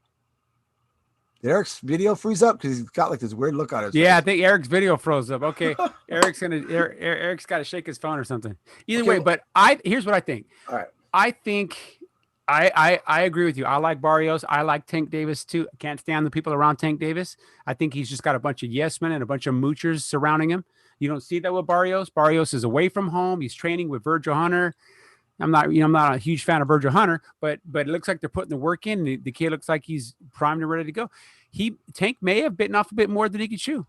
Did Eric's video freeze up? Because he's got like this weird look on his face. I think Eric's video froze up. Okay. Eric's got to shake his phone or something. Either way, but here's what I think. All right. I think I agree with you. I like Barrios. I like Tank Davis too. I can't stand the people around Tank Davis. I think he's just got a bunch of yes men and a bunch of moochers surrounding him. You don't see that with Barrios. Barrios is away from home. He's training with Virgil Hunter. I'm not a huge fan of Virgil Hunter, but it looks like they're putting the work in. The kid looks like he's primed and ready to go. Tank may have bitten off a bit more than he could chew.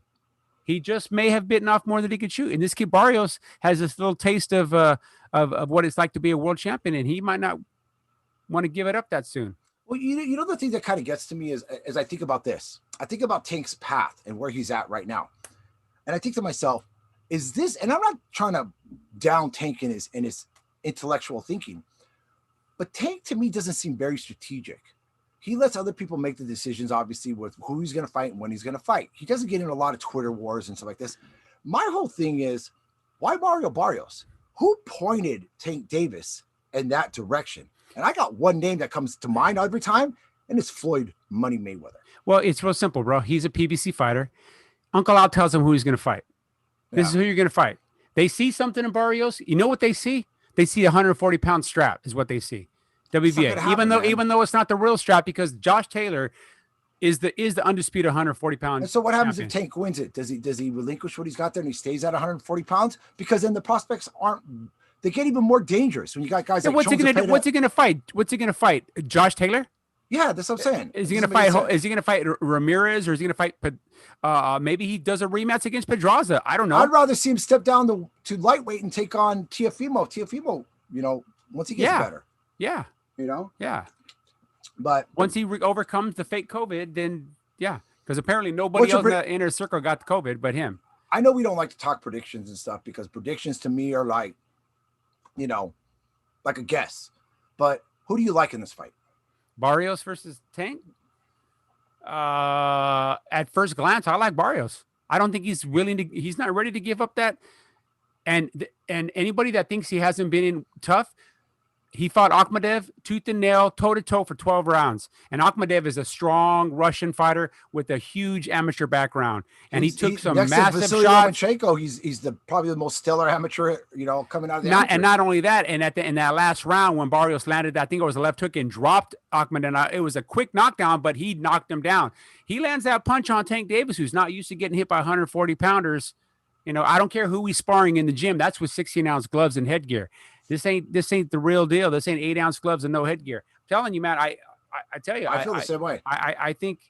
He just may have bitten off more than he could chew. And this kid Barrios has this little taste of what it's like to be a world champion, and he might not want to give it up that soon. Well, the thing that kind of gets to me is I think about this. I think about Tank's path and where he's at right now, and I think to myself, is this? And I'm not trying to down Tank in his intellectual thinking, but Tank to me doesn't seem very strategic. He lets other people make the decisions, obviously, with who he's going to fight and when he's going to fight. He doesn't get in a lot of Twitter wars and stuff like this. My whole thing is, why Mario Barrios? Who pointed Tank Davis in that direction? And I got one name that comes to mind every time, and it's Floyd Money Mayweather. Well, it's real simple, bro. He's a PBC fighter. Uncle Al tells him who he's going to fight. This is who you're going to fight. They see something in Barrios. You know what they see? They see a 140-pound strap is what they see. WBA, even though it's not the real strap, because Josh Taylor is the undisputed 140-pound. And so what happens if Tank wins it? Does he relinquish what he's got there and he stays at 140 pounds? Because then the prospects they get even more dangerous when you got guys like what's he going to fight? What's he going to fight? Josh Taylor? Yeah, that's what I'm saying. Is he going to fight? Is he going to fight Ramirez, or is he going to fight? Maybe he does a rematch against Pedraza. I don't know. I'd rather see him step down to lightweight and take on Teofimo. Teofimo, once he gets better. Yeah. Yeah. But once he overcomes the fake COVID, then because apparently nobody else in the inner circle got the COVID but him. I know we don't like to talk predictions and stuff because predictions to me are like, like a guess. But who do you like in this fight? Barrios versus Tank? At first glance, I like Barrios. I don't think he's not ready to give up that. And anybody that thinks he hasn't been in tough, he fought Akhmadev tooth and nail, toe to toe for 12 rounds. And Akhmadev is a strong Russian fighter with a huge amateur background. And he took some massive shots. Lomachenko, he's probably the most stellar amateur, coming out of the amateur. And not only that, and in that last round when Barrios landed, I think it was a left hook and dropped Akhmadev. It was a quick knockdown, but he knocked him down. He lands that punch on Tank Davis, who's not used to getting hit by 140 pounders. I don't care who he's sparring in the gym. That's with 16-ounce gloves and headgear. This ain't the real deal. This ain't 8-ounce gloves and no headgear. I'm telling you, man. I tell you, I feel the same way. I think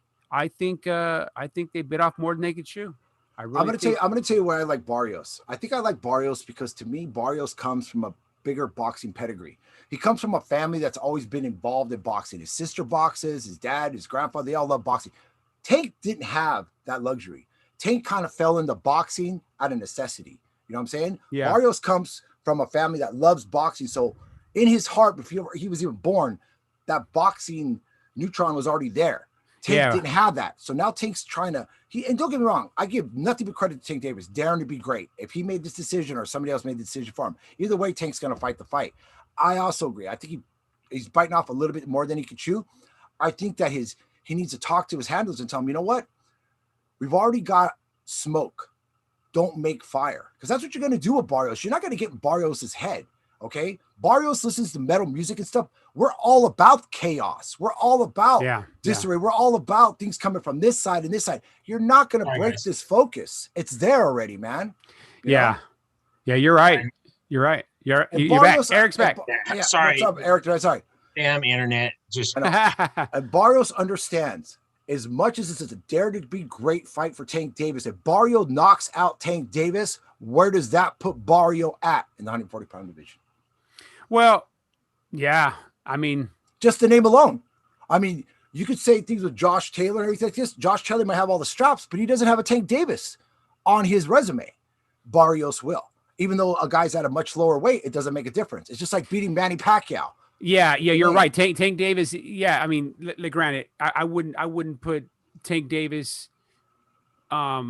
they bit off more than they could chew. I'm gonna tell you why I like Barrios. I think I like Barrios because to me, Barrios comes from a bigger boxing pedigree. He comes from a family that's always been involved in boxing. His sister boxes, his dad, his grandfather, they all love boxing. Tank didn't have that luxury. Tank kind of fell into boxing out of necessity. You know what I'm saying? Yeah. Barrios comes from a family that loves boxing. So in his heart, before he was even born, that boxing neutron was already there. Tank didn't have that. So now Tank's trying to, and don't get me wrong, I give nothing but credit to Tank Davis, daring to be great. If he made this decision or somebody else made the decision for him, either way, Tank's going to fight the fight. I also agree. I think he's biting off a little bit more than he could chew. I think that he needs to talk to his handlers and tell him, you know what? We've already got smoke. Don't make fire. Because that's what you're going to do with Barrios. You're not going to get Barrios' head. Okay. Barrios listens to metal music and stuff. We're all about chaos. We're all about disarray. We're all about things coming from this side and this side. You're not going to break this focus. It's there already, man. You know? Yeah, you're right. You're right. You're Barrios, back. Eric's back. What's Sorry. up, Eric? Sorry. Damn internet. Just and Barrios understands, as much as this is a dare to be great fight for Tank Davis, if Barrio knocks out Tank Davis, where does that put Barrio at in the 140-pound division? Well, yeah. I mean, just the name alone. I mean, you could say things with Josh Taylor and everything like this. Josh Taylor might have all the straps, but he doesn't have a Tank Davis on his resume. Barrios will. Even though a guy's at a much lower weight, it doesn't make a difference. It's just like beating Manny Pacquiao. Yeah, you're right. Tank Davis. Yeah, I mean, granted, I wouldn't put Tank Davis. I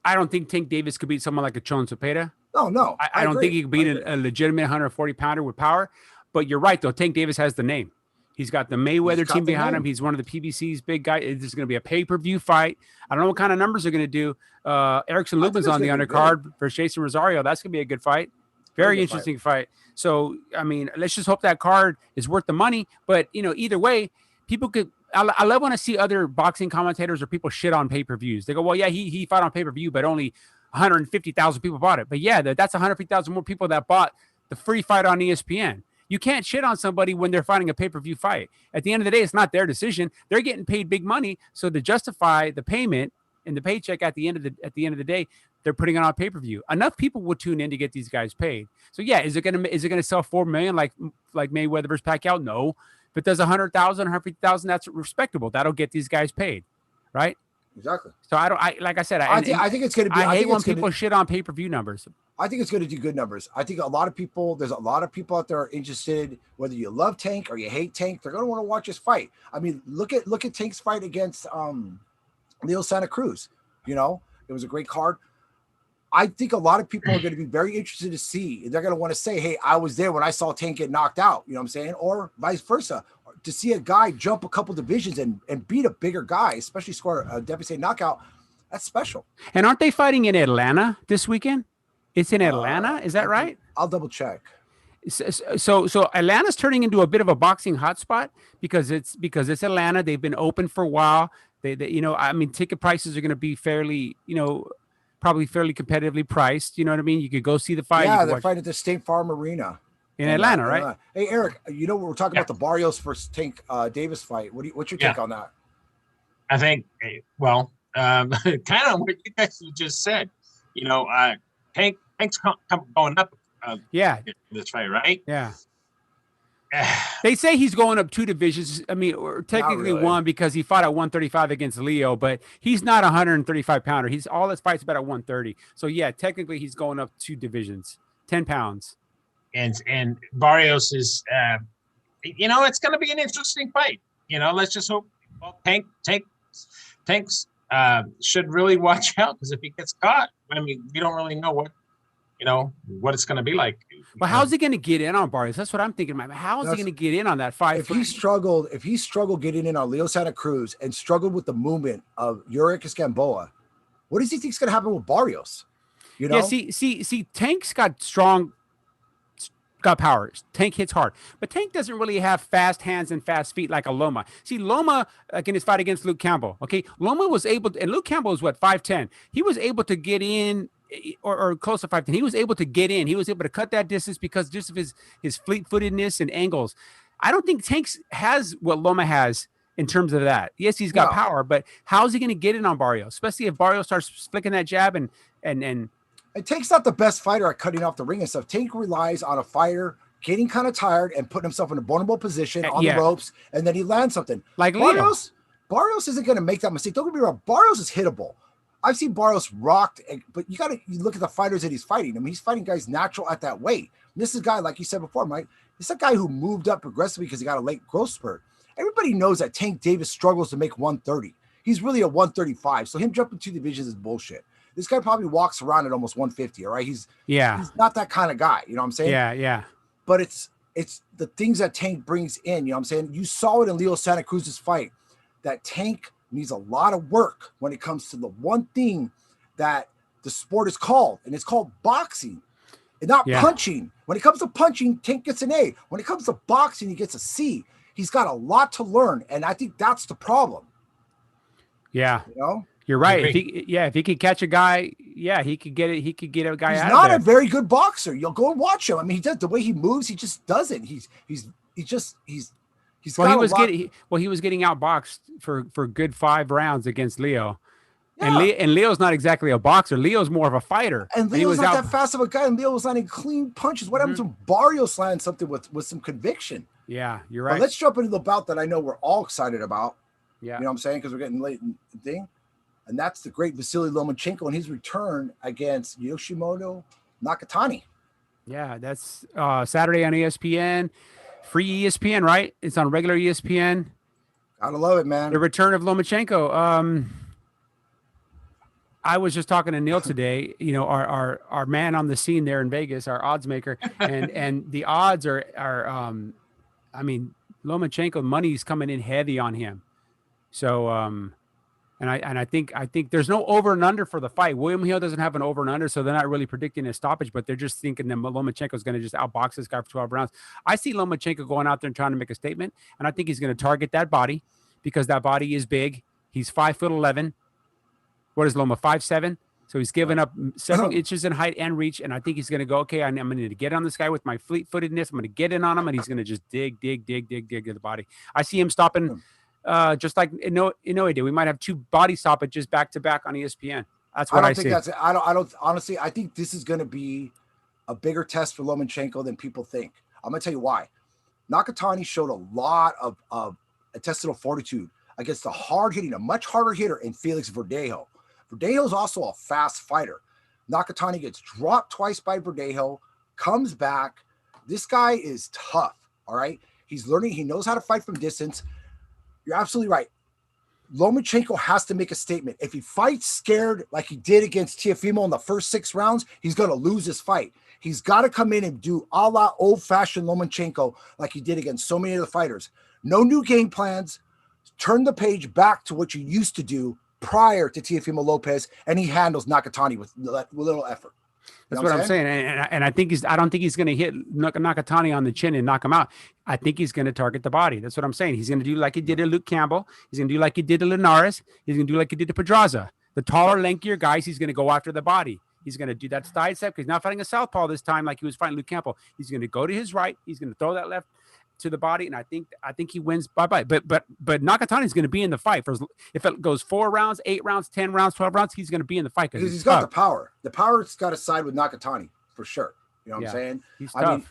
don't think Tank Davis could beat someone like a Chon Cepeda. No. I don't think he could beat a legitimate 140 pounder with power. But you're right, though. Tank Davis has the name. He's got the Mayweather team behind him. He's one of the PBC's big guys. It's going to be a pay-per-view fight. I don't know what kind of numbers they're going to do. Erickson Lubin's on the undercard for Jason Rosario. That's going to be a good fight. Very interesting fight. So, I mean, let's just hope that card is worth the money. But, either way, people could – I love when I see other boxing commentators or people shit on pay-per-views. They go, well, yeah, he fought on pay-per-view, but only 150,000 people bought it. But, yeah, that's 150,000 more people that bought the free fight on ESPN. You can't shit on somebody when they're fighting a pay-per-view fight. At the end of the day, it's not their decision. They're getting paid big money, so to justify the payment and the paycheck at the end of the day, they're putting it on pay-per-view. Enough people would tune in to get these guys paid. So yeah, is it gonna sell 4 million like Mayweather versus Pacquiao? No. If it does 100,000, 150,000, that's respectable. That'll get these guys paid, right? Exactly. So like I said, I think it's going to be. I hate when people shit on pay-per-view numbers. I think it's going to do good numbers. I think there's a lot of people out there are interested, whether you love Tank or you hate Tank, they're going to want to watch his fight. I mean, look at Tank's fight against Leo Santa Cruz. It was a great card. I think a lot of people are going to be very interested to see. They're going to want to say, hey, I was there when I saw Tank get knocked out. You know what I'm saying? Or vice versa. To see a guy jump a couple divisions and beat a bigger guy, especially score a devastating knockout, that's special. And aren't they fighting in Atlanta this weekend? It's in Atlanta. Is that right? I'll double check. So Atlanta's turning into a bit of a boxing hotspot because it's Atlanta. They've been open for a while. They I mean, ticket prices are going to be fairly, probably fairly competitively priced. You know what I mean? You could go see the fight. Yeah, they're fighting at the State Farm Arena in Atlanta, right? Hey, Eric, we're talking about the Barrios versus Tank Davis fight. What's your take on that? I think, kind of what you guys just said. Tank's going up. This fight, right? Yeah. They say he's going up 2 divisions. I mean, or technically really. 1 because he fought at 135 against Leo, but he's not a 135 pounder. He's all his fights about at 130. So yeah, technically he's going up 2 divisions, 10 pounds. And Barrios is, it's going to be an interesting fight. Let's just hope. Well, Tank's should really watch out because if he gets caught, I mean, we don't really know what it's going to be like. Well, how's he going to get in on Barrios? That's what I'm thinking about. How is he going to get in on that fight? If he struggled getting in on Leo Santa Cruz and struggled with the movement of Yuriorkis Gamboa, what does he think is going to happen with Barrios? Yeah, see, Tank's got power. Tank hits hard, but Tank doesn't really have fast hands and fast feet like a Loma. See, Loma, like in his fight against Luke Campbell, okay, Loma was able to, and Luke Campbell is 5'10". He was able to get in or close to 5'10". He was able to get in. He was able to cut that distance because just of his fleet-footedness and angles. I don't think Tank has what Loma has in terms of that. Yes, he's got power, but how's he going to get in on Barrios? Especially if Barrios starts flicking that jab and Tank's not the best fighter at cutting off the ring and stuff. Tank relies on a fighter getting kind of tired and putting himself in a vulnerable position on the ropes, and then he lands something. Like Barrios isn't going to make that mistake. Don't get me wrong. Barrios is hittable. I've seen Barrios rocked, but you look at the fighters that he's fighting. I mean, he's fighting guys natural at that weight. And this is a guy, like you said before, Mike, this is a guy who moved up progressively because he got a late growth spurt. Everybody knows that Tank Davis struggles to make 130. He's really a 135. So him jumping 2 divisions is bullshit. This guy probably walks around at almost 150. All right. He's not that kind of guy. You know what I'm saying? Yeah. But it's the things that Tank brings in. You know what I'm saying? You saw it in Leo Santa Cruz's fight that Tank needs a lot of work when it comes to the one thing that the sport is called, and it's called boxing. And not punching. When it comes to punching, Tank gets an A. When it comes to boxing, he gets a C. He's got a lot to learn, and I think that's the problem. Yeah, you know, you're right. If he could catch a guy, he could get it. He could get a guy. He's out not of there. a very good boxer. You'll go and watch him. I mean, he does the way he moves. He just doesn't. He's well, he was getting outboxed for good 5 rounds against Leo. Yeah. And Leo's not exactly a boxer. Leo's more of a fighter. And Leo's not that fast of a guy. And Leo was landing clean punches. What happens when Barrios lands something with some conviction? Yeah, you're right. But let's jump into the bout that I know we're all excited about. Yeah, you know what I'm saying? Because we're getting late in the thing. And that's the great Vasily Lomachenko and his return against Yoshimoto Nakatani. Yeah, that's Saturday on ESPN. Free ESPN, right? It's on regular ESPN. Gotta love it, man. The return of Lomachenko. I was just talking to Neil today, you know, our man on the scene there in Vegas, our odds maker, and the odds are I mean, Lomachenko money's coming in heavy on him. So and I think there's no over and under for the fight. William Hill doesn't have an over and under, so they're not really predicting a stoppage, but they're just thinking that Lomachenko is going to just outbox this guy for 12 rounds. I see Lomachenko going out there and trying to make a statement, and I think he's going to target that body because that body is big. He's 5'11". What is Loma, 5'7"? So he's given up several inches in height and reach, and I think he's going to go, okay, I'm going to get on this guy with my fleet-footedness. I'm going to get in on him, and he's going to just dig to the body. I see him stopping just like Inoue did. We might have 2 body stoppages back-to-back on ESPN. That's what I see. I don't honestly, I think this is going to be a bigger test for Lomachenko than people think. I'm going to tell you why. Nakatani showed a lot of intestinal fortitude against a much harder hitter in Felix Verdejo. Verdejo is also a fast fighter. Nakatani gets dropped twice by Verdejo, comes back. This guy is tough, all right? He's learning. He knows how to fight from distance. You're absolutely right. Lomachenko has to make a statement. If he fights scared like he did against Teofimo in the first 6 rounds, he's going to lose this fight. He's got to come in and do a la old-fashioned Lomachenko like he did against so many of the fighters. No new game plans. Turn the page back to what you used to do prior to Teofimo Lopez, and he handles Nakatani with little effort. That's what I'm saying. And I don't think he's going to hit Nakatani on the chin and knock him out. I think he's going to target the body. That's what I'm saying. He's going to do like he did to Luke Campbell. He's going to do like he did to Linares. He's going to do like he did to Pedraza. The taller, lankier guys, he's going to go after the body. He's going to do that side step because he's not fighting a southpaw this time like he was fighting Luke Campbell. He's going to go to his right. He's going to throw that left to the body, and I think he wins bye-bye. But Nakatani is going to be in the fight if it goes 4 rounds, 8 rounds, 10 rounds, 12 rounds. He's going to be in the fight because he's got the power. The power's got to side with Nakatani for sure. You know what I'm saying? He's tough. I mean,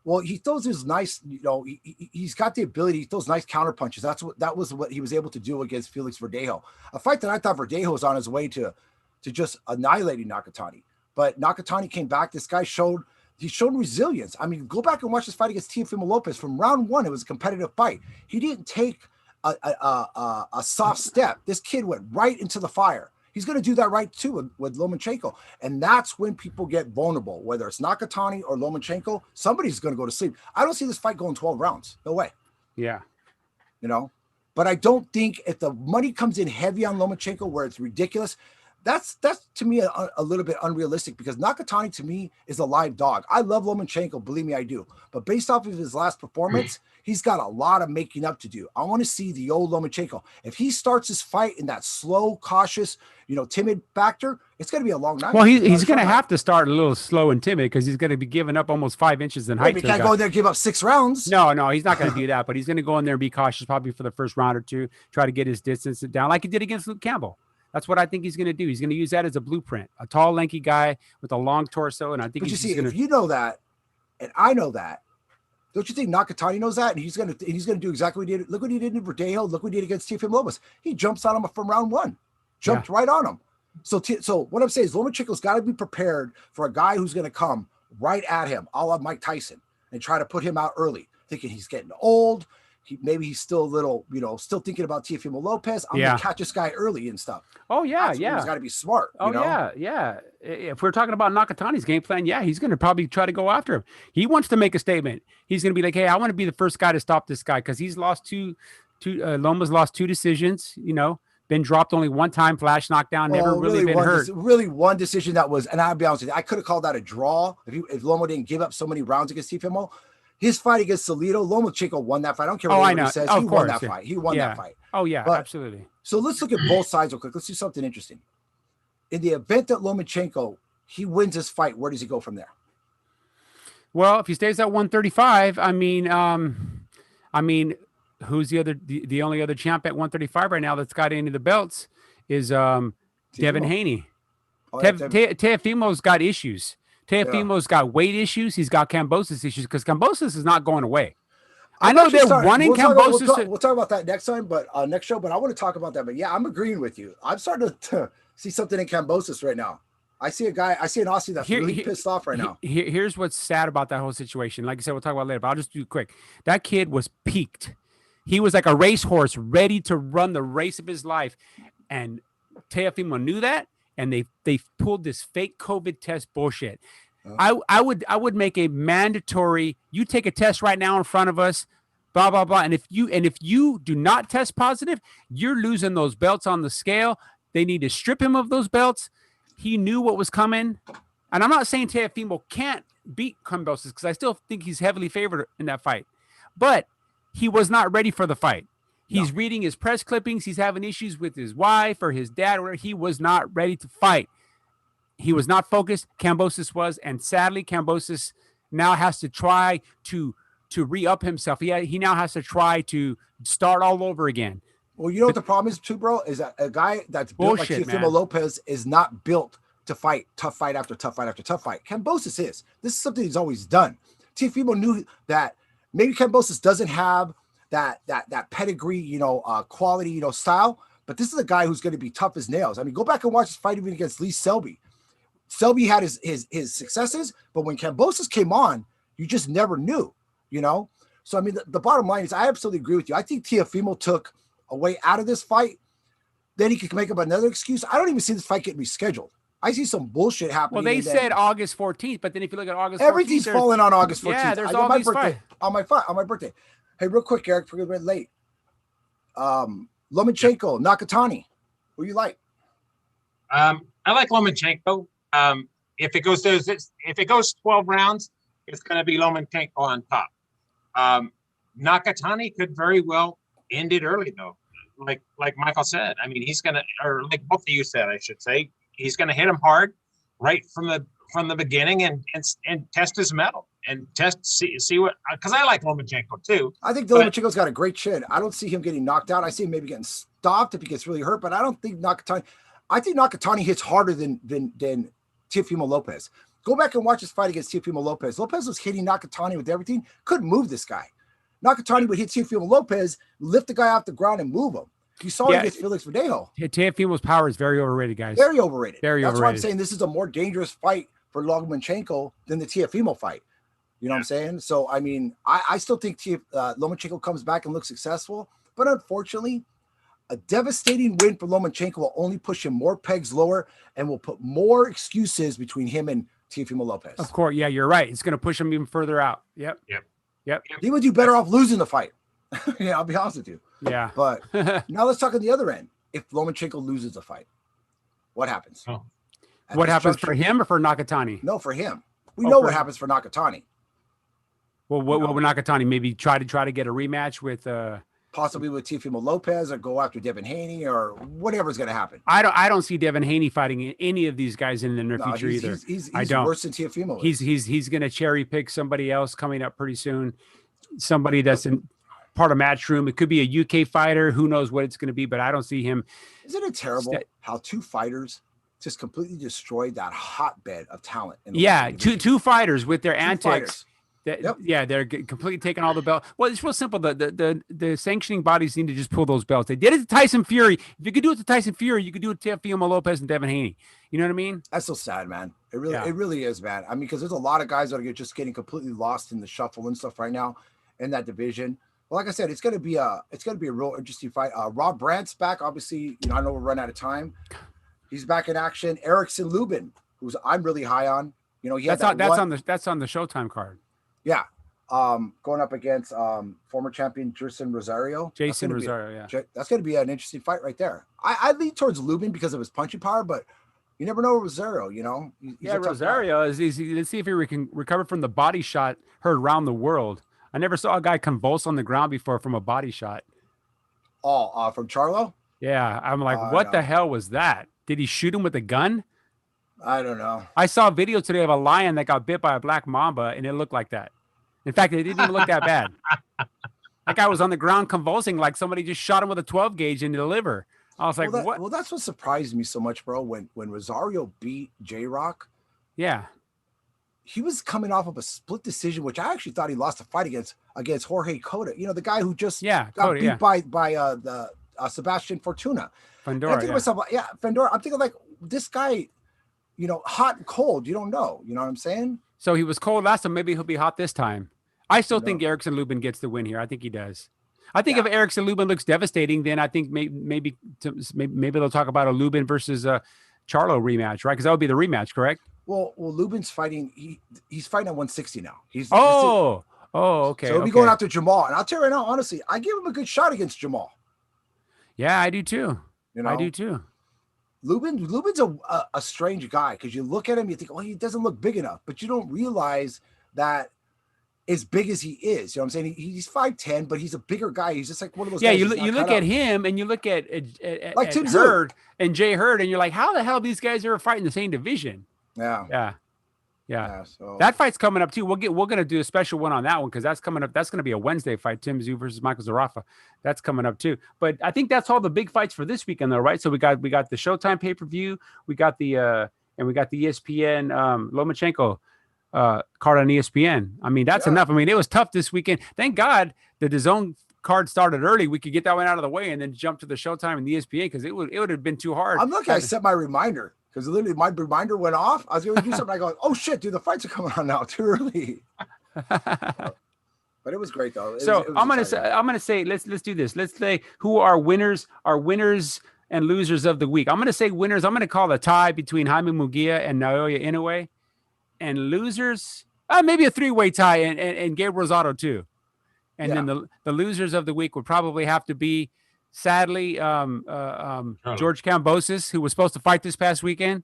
well, he throws his nice. You know, he's got the ability. He throws nice counter punches. That was what he was able to do against Felix Verdejo. A fight that I thought Verdejo was on his way to just annihilating Nakatani, but Nakatani came back. This guy showed resilience. I mean, go back and watch this fight against Teofimo Lopez. From round 1, it was a competitive fight. He didn't take a soft step. This kid went right into the fire. He's going to do that right too with Lomachenko. And that's when people get vulnerable, whether it's Nakatani or Lomachenko, somebody's going to go to sleep. I don't see this fight going 12 rounds. No way. Yeah. You know, but I don't think if the money comes in heavy on Lomachenko where it's ridiculous, that's to me a little bit unrealistic because Nakatani to me is a live dog. I love Lomachenko, believe me, I do. But based off of his last performance, he's got a lot of making up to do. I want to see the old Lomachenko. If he starts his fight in that slow, cautious, timid factor, it's going to be a long night. Well, he's going to have to start a little slow and timid because he's going to be giving up almost 5 inches in height. He can't go in there and give up 6 rounds. No, he's not going to do that. But he's going to go in there and be cautious probably for the first round or 2, try to get his distance down like he did against Luke Campbell. That's what I think he's going to do. He's going to use that as a blueprint. A tall, lanky guy with a long torso, and I think. But if you know that, and I know that, don't you think Nakatani knows that? And he's going to do exactly what he did. Look what he did in Verdejo. Look what he did against Teofimo Lopez. He jumps on him from round 1, jumped right on him. So what I'm saying is Lomachenko's got to be prepared for a guy who's going to come right at him, a la Mike Tyson, and try to put him out early, thinking he's getting old. Maybe he's still a little, still thinking about Teofimo Lopez. I'm going to catch this guy early and stuff. Oh, yeah, He's got to be smart. Yeah. If we're talking about Nakatani's game plan, he's going to probably try to go after him. He wants to make a statement. He's going to be like, hey, I want to be the first guy to stop this guy because he's lost Loma's lost 2 decisions, been dropped only one time, flash knockdown, never really been hurt. Really one decision that was, and I'll be honest with you, I could have called that a draw if Lomo didn't give up so many rounds against Teofimo. His fight against Salido, Lomachenko won that fight. I don't care what anybody says. He won that fight. He won that fight. Oh, yeah, absolutely. So let's look at both sides real quick. Let's do something interesting. In the event that Lomachenko, he wins this fight, where does he go from there? Well, if he stays at 135, I mean, who's the only other champ at 135 right now that's got any of the belts is Devin Haney. Teofimo's got issues. Teofimo's got weight issues. He's got Kambosos issues because Kambosos is not going away. I know they're running Kambosos. We'll talk about that next time, but next show. But I want to talk about that. But yeah, I'm agreeing with you. I'm starting to see something in Kambosos right now. I see an Aussie that's really pissed off right now. Here's what's sad about that whole situation. Like I said, we'll talk about it later, but I'll just do it quick. That kid was peaked. He was like a racehorse ready to run the race of his life. And Teofimo knew that. And they pulled this fake COVID test bullshit. I would make a mandatory, you take a test right now in front of us, blah, blah, blah. And if you do not test positive, you're losing those belts on the scale. They need to strip him of those belts. He knew what was coming. And I'm not saying Teofimo can't beat Kambosos because I still think he's heavily favored in that fight. But he was not ready for the fight. He's reading his press clippings. He's having issues with his wife or his dad. Or he was not ready to fight. He was not focused. Kambosos was. And sadly, Kambosos now has to try to re-up himself. He now has to try to start all over again. Well, you know what the problem is too, bro? Is that a guy that's built like Teofimo Lopez is not built to fight tough fight after tough fight after tough fight. Kambosos is. This is something he's always done. Teofimo knew that maybe Kambosos doesn't have that pedigree, quality, style, but this is a guy who's going to be tough as nails. I mean, go back and watch his fight even against Lee Selby. Selby had his successes, but when Kambosos came on, you just never knew, So, I mean, the bottom line is I absolutely agree with you. I think Teofimo took a way out of this fight. Then he could make up another excuse. I don't even see this fight getting rescheduled. I see some bullshit happening. Well, they said August 14th, but then if you look at August 14th, everything's falling on August 14th. Yeah, there's all these fights. On my birthday. Hey, real quick, Eric, we're getting late. Lomachenko, Nakatani. Who you like? I like Lomachenko. If it goes 12 rounds, it's going to be Lomachenko on top. Nakatani could very well end it early, though. Like Michael said, I mean, he's going to, or like both of you said, I should say, he's going to hit him hard right from the beginning and test his mettle and see what, because I like Lomachenko too. I think Lomachenko's got a great chin. I don't see him getting knocked out. I see him maybe getting stopped if he gets really hurt, but I don't think Nakatani. I think Nakatani hits harder than Teofimo Lopez. Go back and watch his fight against Teofimo Lopez. Lopez was hitting Nakatani with everything. Couldn't move this guy. Nakatani would hit Teofimo Lopez, lift the guy off the ground, and move him. You saw it against Felix Verdejo. Teofimo's power is very overrated, guys. Very overrated. That's why I'm saying this is a more dangerous fight for Lomachenko than the Teofimo fight. You know what I'm saying? So, I mean, I still think Lomachenko comes back and looks successful. But unfortunately, a devastating win for Lomachenko will only push him more pegs lower and will put more excuses between him and Teofimo Lopez. Of course. Yeah, you're right. It's going to push him even further out. Yep. He would do better off losing the fight. Yeah, I'll be honest with you. Yeah. But now let's talk on the other end. If Lomachenko loses the fight, what happens? What happens for him or for Nakatani? No, for him. We know what happens for Nakatani. Well, what would Nakatani maybe try to get a rematch with possibly with Teofimo Lopez or go after Devin Haney or whatever's going to happen. I don't see Devin Haney fighting any of these guys in the near future either. He's worse than Teofimo. He's going to cherry pick somebody else coming up pretty soon. Somebody that's in part of Matchroom. It could be a UK fighter. Who knows what it's going to be, but I don't see him. Isn't it terrible how two fighters just completely destroyed that hotbed of talent? Two fighters with their antics. They're completely taking all the belts. Well, it's real simple. The sanctioning bodies need to just pull those belts. They did it to Tyson Fury. If you could do it to Tyson Fury, you could do it to Teofimo Lopez and Devin Haney. You know what I mean? That's so sad, man. It really is, man. I mean, because there's a lot of guys that are just getting completely lost in the shuffle and stuff right now in that division. Well, like I said, it's gonna be a real interesting fight. Rob Brandt's back. Obviously, I know we're running out of time. He's back in action. Erickson Lubin, who's I'm really high on. He that's on the Showtime card. Yeah. going up against former champion Jason Rosario. That's going to be an interesting fight right there. I lean towards Lubin because of his punching power, but you never know Rosario, you know. He's Rosario is easy. Let's see if he can recover from the body shot heard around the world. I never saw a guy convulse on the ground before from a body shot. Oh, from Charlo? Yeah, I'm like, what the hell was that? Did he shoot him with a gun? I don't know. I saw a video today of a lion that got bit by a black mamba, and it looked like that. In fact, it didn't even look that bad. That guy was on the ground convulsing like somebody just shot him with a 12 gauge in the liver. I was like, what? Well, that's what surprised me so much, bro. When Rosario beat J-Rock, yeah, he was coming off of a split decision, which I actually thought he lost a fight against Jorge Cota. You know, the guy who just got beat by the Sebastian Fortuna. Fendora, I think to myself, Fendora. I'm thinking like this guy, you know, hot and cold. You don't know. You know what I'm saying? So he was cold last time. Maybe he'll be hot this time. I still think Erickson Lubin gets the win here. I think he does. I think if Erickson Lubin looks devastating, then I think maybe they'll talk about a Lubin versus a Charlo rematch, right? Because that would be the rematch, correct? Well, Lubin's fighting. He's fighting at 160 now. Okay. So he'll be going after Jamal, and I'll tell you right now, honestly, I give him a good shot against Jamal. Yeah, I do too. You know, I do too. Lubin's a strange guy because you look at him, you think, oh, he doesn't look big enough, but you don't realize that as big as he is, you know what I'm saying? He's 5'10", but he's a bigger guy. He's just like one of those guys. Yeah, you look at him and you look at like Tim Hurd and Jay Hurd, and you're like, how the hell these guys are fighting the same division? Yeah. So that fight's coming up too. We're gonna do a special one on that one because that's coming up. That's gonna be a Wednesday fight, Tim Tszyu versus Michael Zarafa. That's coming up too. But I think that's all the big fights for this weekend, though, right? So we got the Showtime pay-per-view, we got the ESPN Lomachenko card on ESPN. I mean, that's enough. I mean, it was tough this weekend. Thank God the DAZN card started early. We could get that one out of the way and then jump to the Showtime and the ESPN because it would have been too hard. I'm lucky I set my reminder. Because literally my reminder went off. I was going to do something. I go, oh shit, dude, the fights are coming on now too early. But it was great though. I'm gonna say let's do this. Let's say who are winners and losers of the week. I'm gonna say winners. I'm gonna call a tie between Jaime Munguia and Naoya Inoue, and losers maybe a 3-way tie and Gabriel Rosado too. And then the losers of the week would probably have to be, sadly, George Kambosos, who was supposed to fight this past weekend.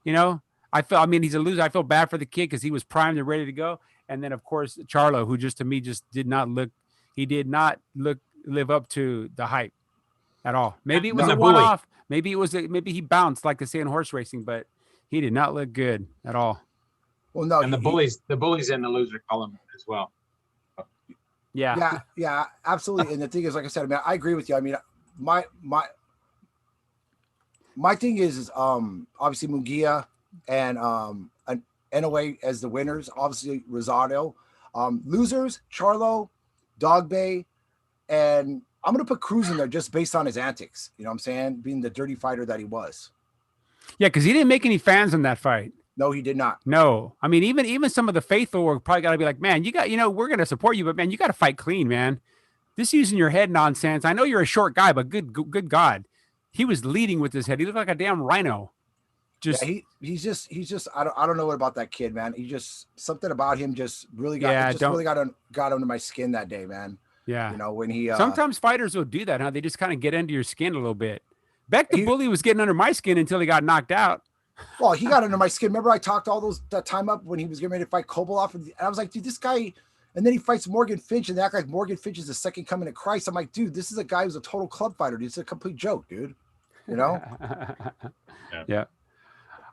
You know, he's a loser. I feel bad for the kid because he was primed and ready to go. And then, of course, Charlo, who just did not live up to the hype at all. Maybe it was a one-off. Maybe he bounced, like they say in horse racing, but he did not look good at all. Well, no, and the bullies in the loser column as well. Yeah, absolutely. And the thing is, like I said, I mean, I agree with you. I mean, my thing is obviously Munguia and Inoue as the winners. Obviously Rosado. Losers, Charlo, Dogboe, and I'm gonna put Cruz in there just based on his antics. You know what I'm saying? Being the dirty fighter that he was. Yeah, because he didn't make any fans in that fight. No, he did not. No, I mean, even some of the faithful were probably got to be like, man, we're going to support you, but man, you got to fight clean, man. This using your head nonsense. I know you're a short guy, but good God, he was leading with his head. He looked like a damn rhino. He's just I don't know what about that kid, man. He just something about him just really got under my skin that day, man. Yeah, you know when he sometimes fighters will do that, huh? They just kind of get under your skin a little bit. Beck the Bully was getting under my skin until he got knocked out. Well, he got under my skin. Remember, I talked all that time up when he was getting ready to fight Kobolov, and I was like, dude, this guy. And then he fights Morgan Finch, and they act like Morgan Finch is the second coming of Christ. I'm like, dude, this is a guy who's a total club fighter. Dude. It's a complete joke, dude. You know? Yeah.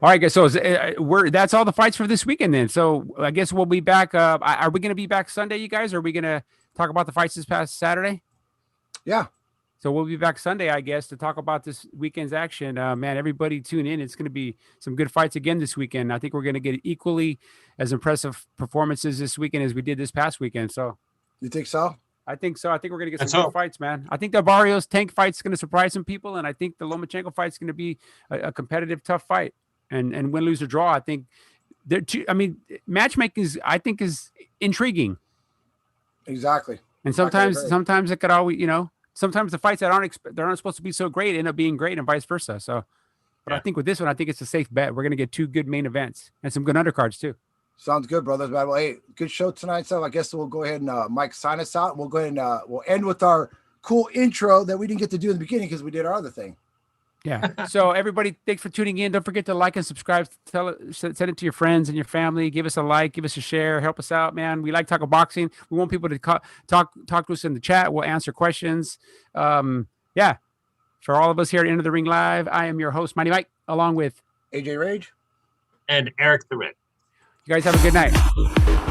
All right, guys. So that's all the fights for this weekend then. So I guess we'll be back. Are we going to be back Sunday, you guys? Or are we going to talk about the fights this past Saturday? Yeah. So we'll be back Sunday, I guess, to talk about this weekend's action. Man, everybody tune in. It's going to be some good fights again this weekend. I think we're going to get equally as impressive performances this weekend as we did this past weekend. So, you think so? I think so. I think we're going to get some good fights, man. I think the Barrios Tank fight's going to surprise some people, and I think the Lomachenko fight's going to be a competitive, tough fight. And win, lose, or draw, I think matchmaking is intriguing. Exactly. And sometimes it could always, sometimes the fights that aren't supposed to be so great end up being great, and vice versa. So, but I think with this one, I think it's a safe bet. We're going to get 2 good main events and some good undercards too. Sounds good, brothers. Well, hey, good show tonight. So I guess we'll go ahead and Mike sign us out. We'll go ahead and we'll end with our cool intro that we didn't get to do in the beginning because we did our other thing. Yeah. So everybody, thanks for tuning in. Don't forget to like and subscribe. Send it to your friends and your family. Give us a like, give us a share. Help us out, man. We like talking boxing. We want people to talk to us in the chat. We'll answer questions. Yeah. For all of us here at End of the Ring Live, I am your host, Mighty Mike, along with AJ Rage and Eric the Red. You guys have a good night.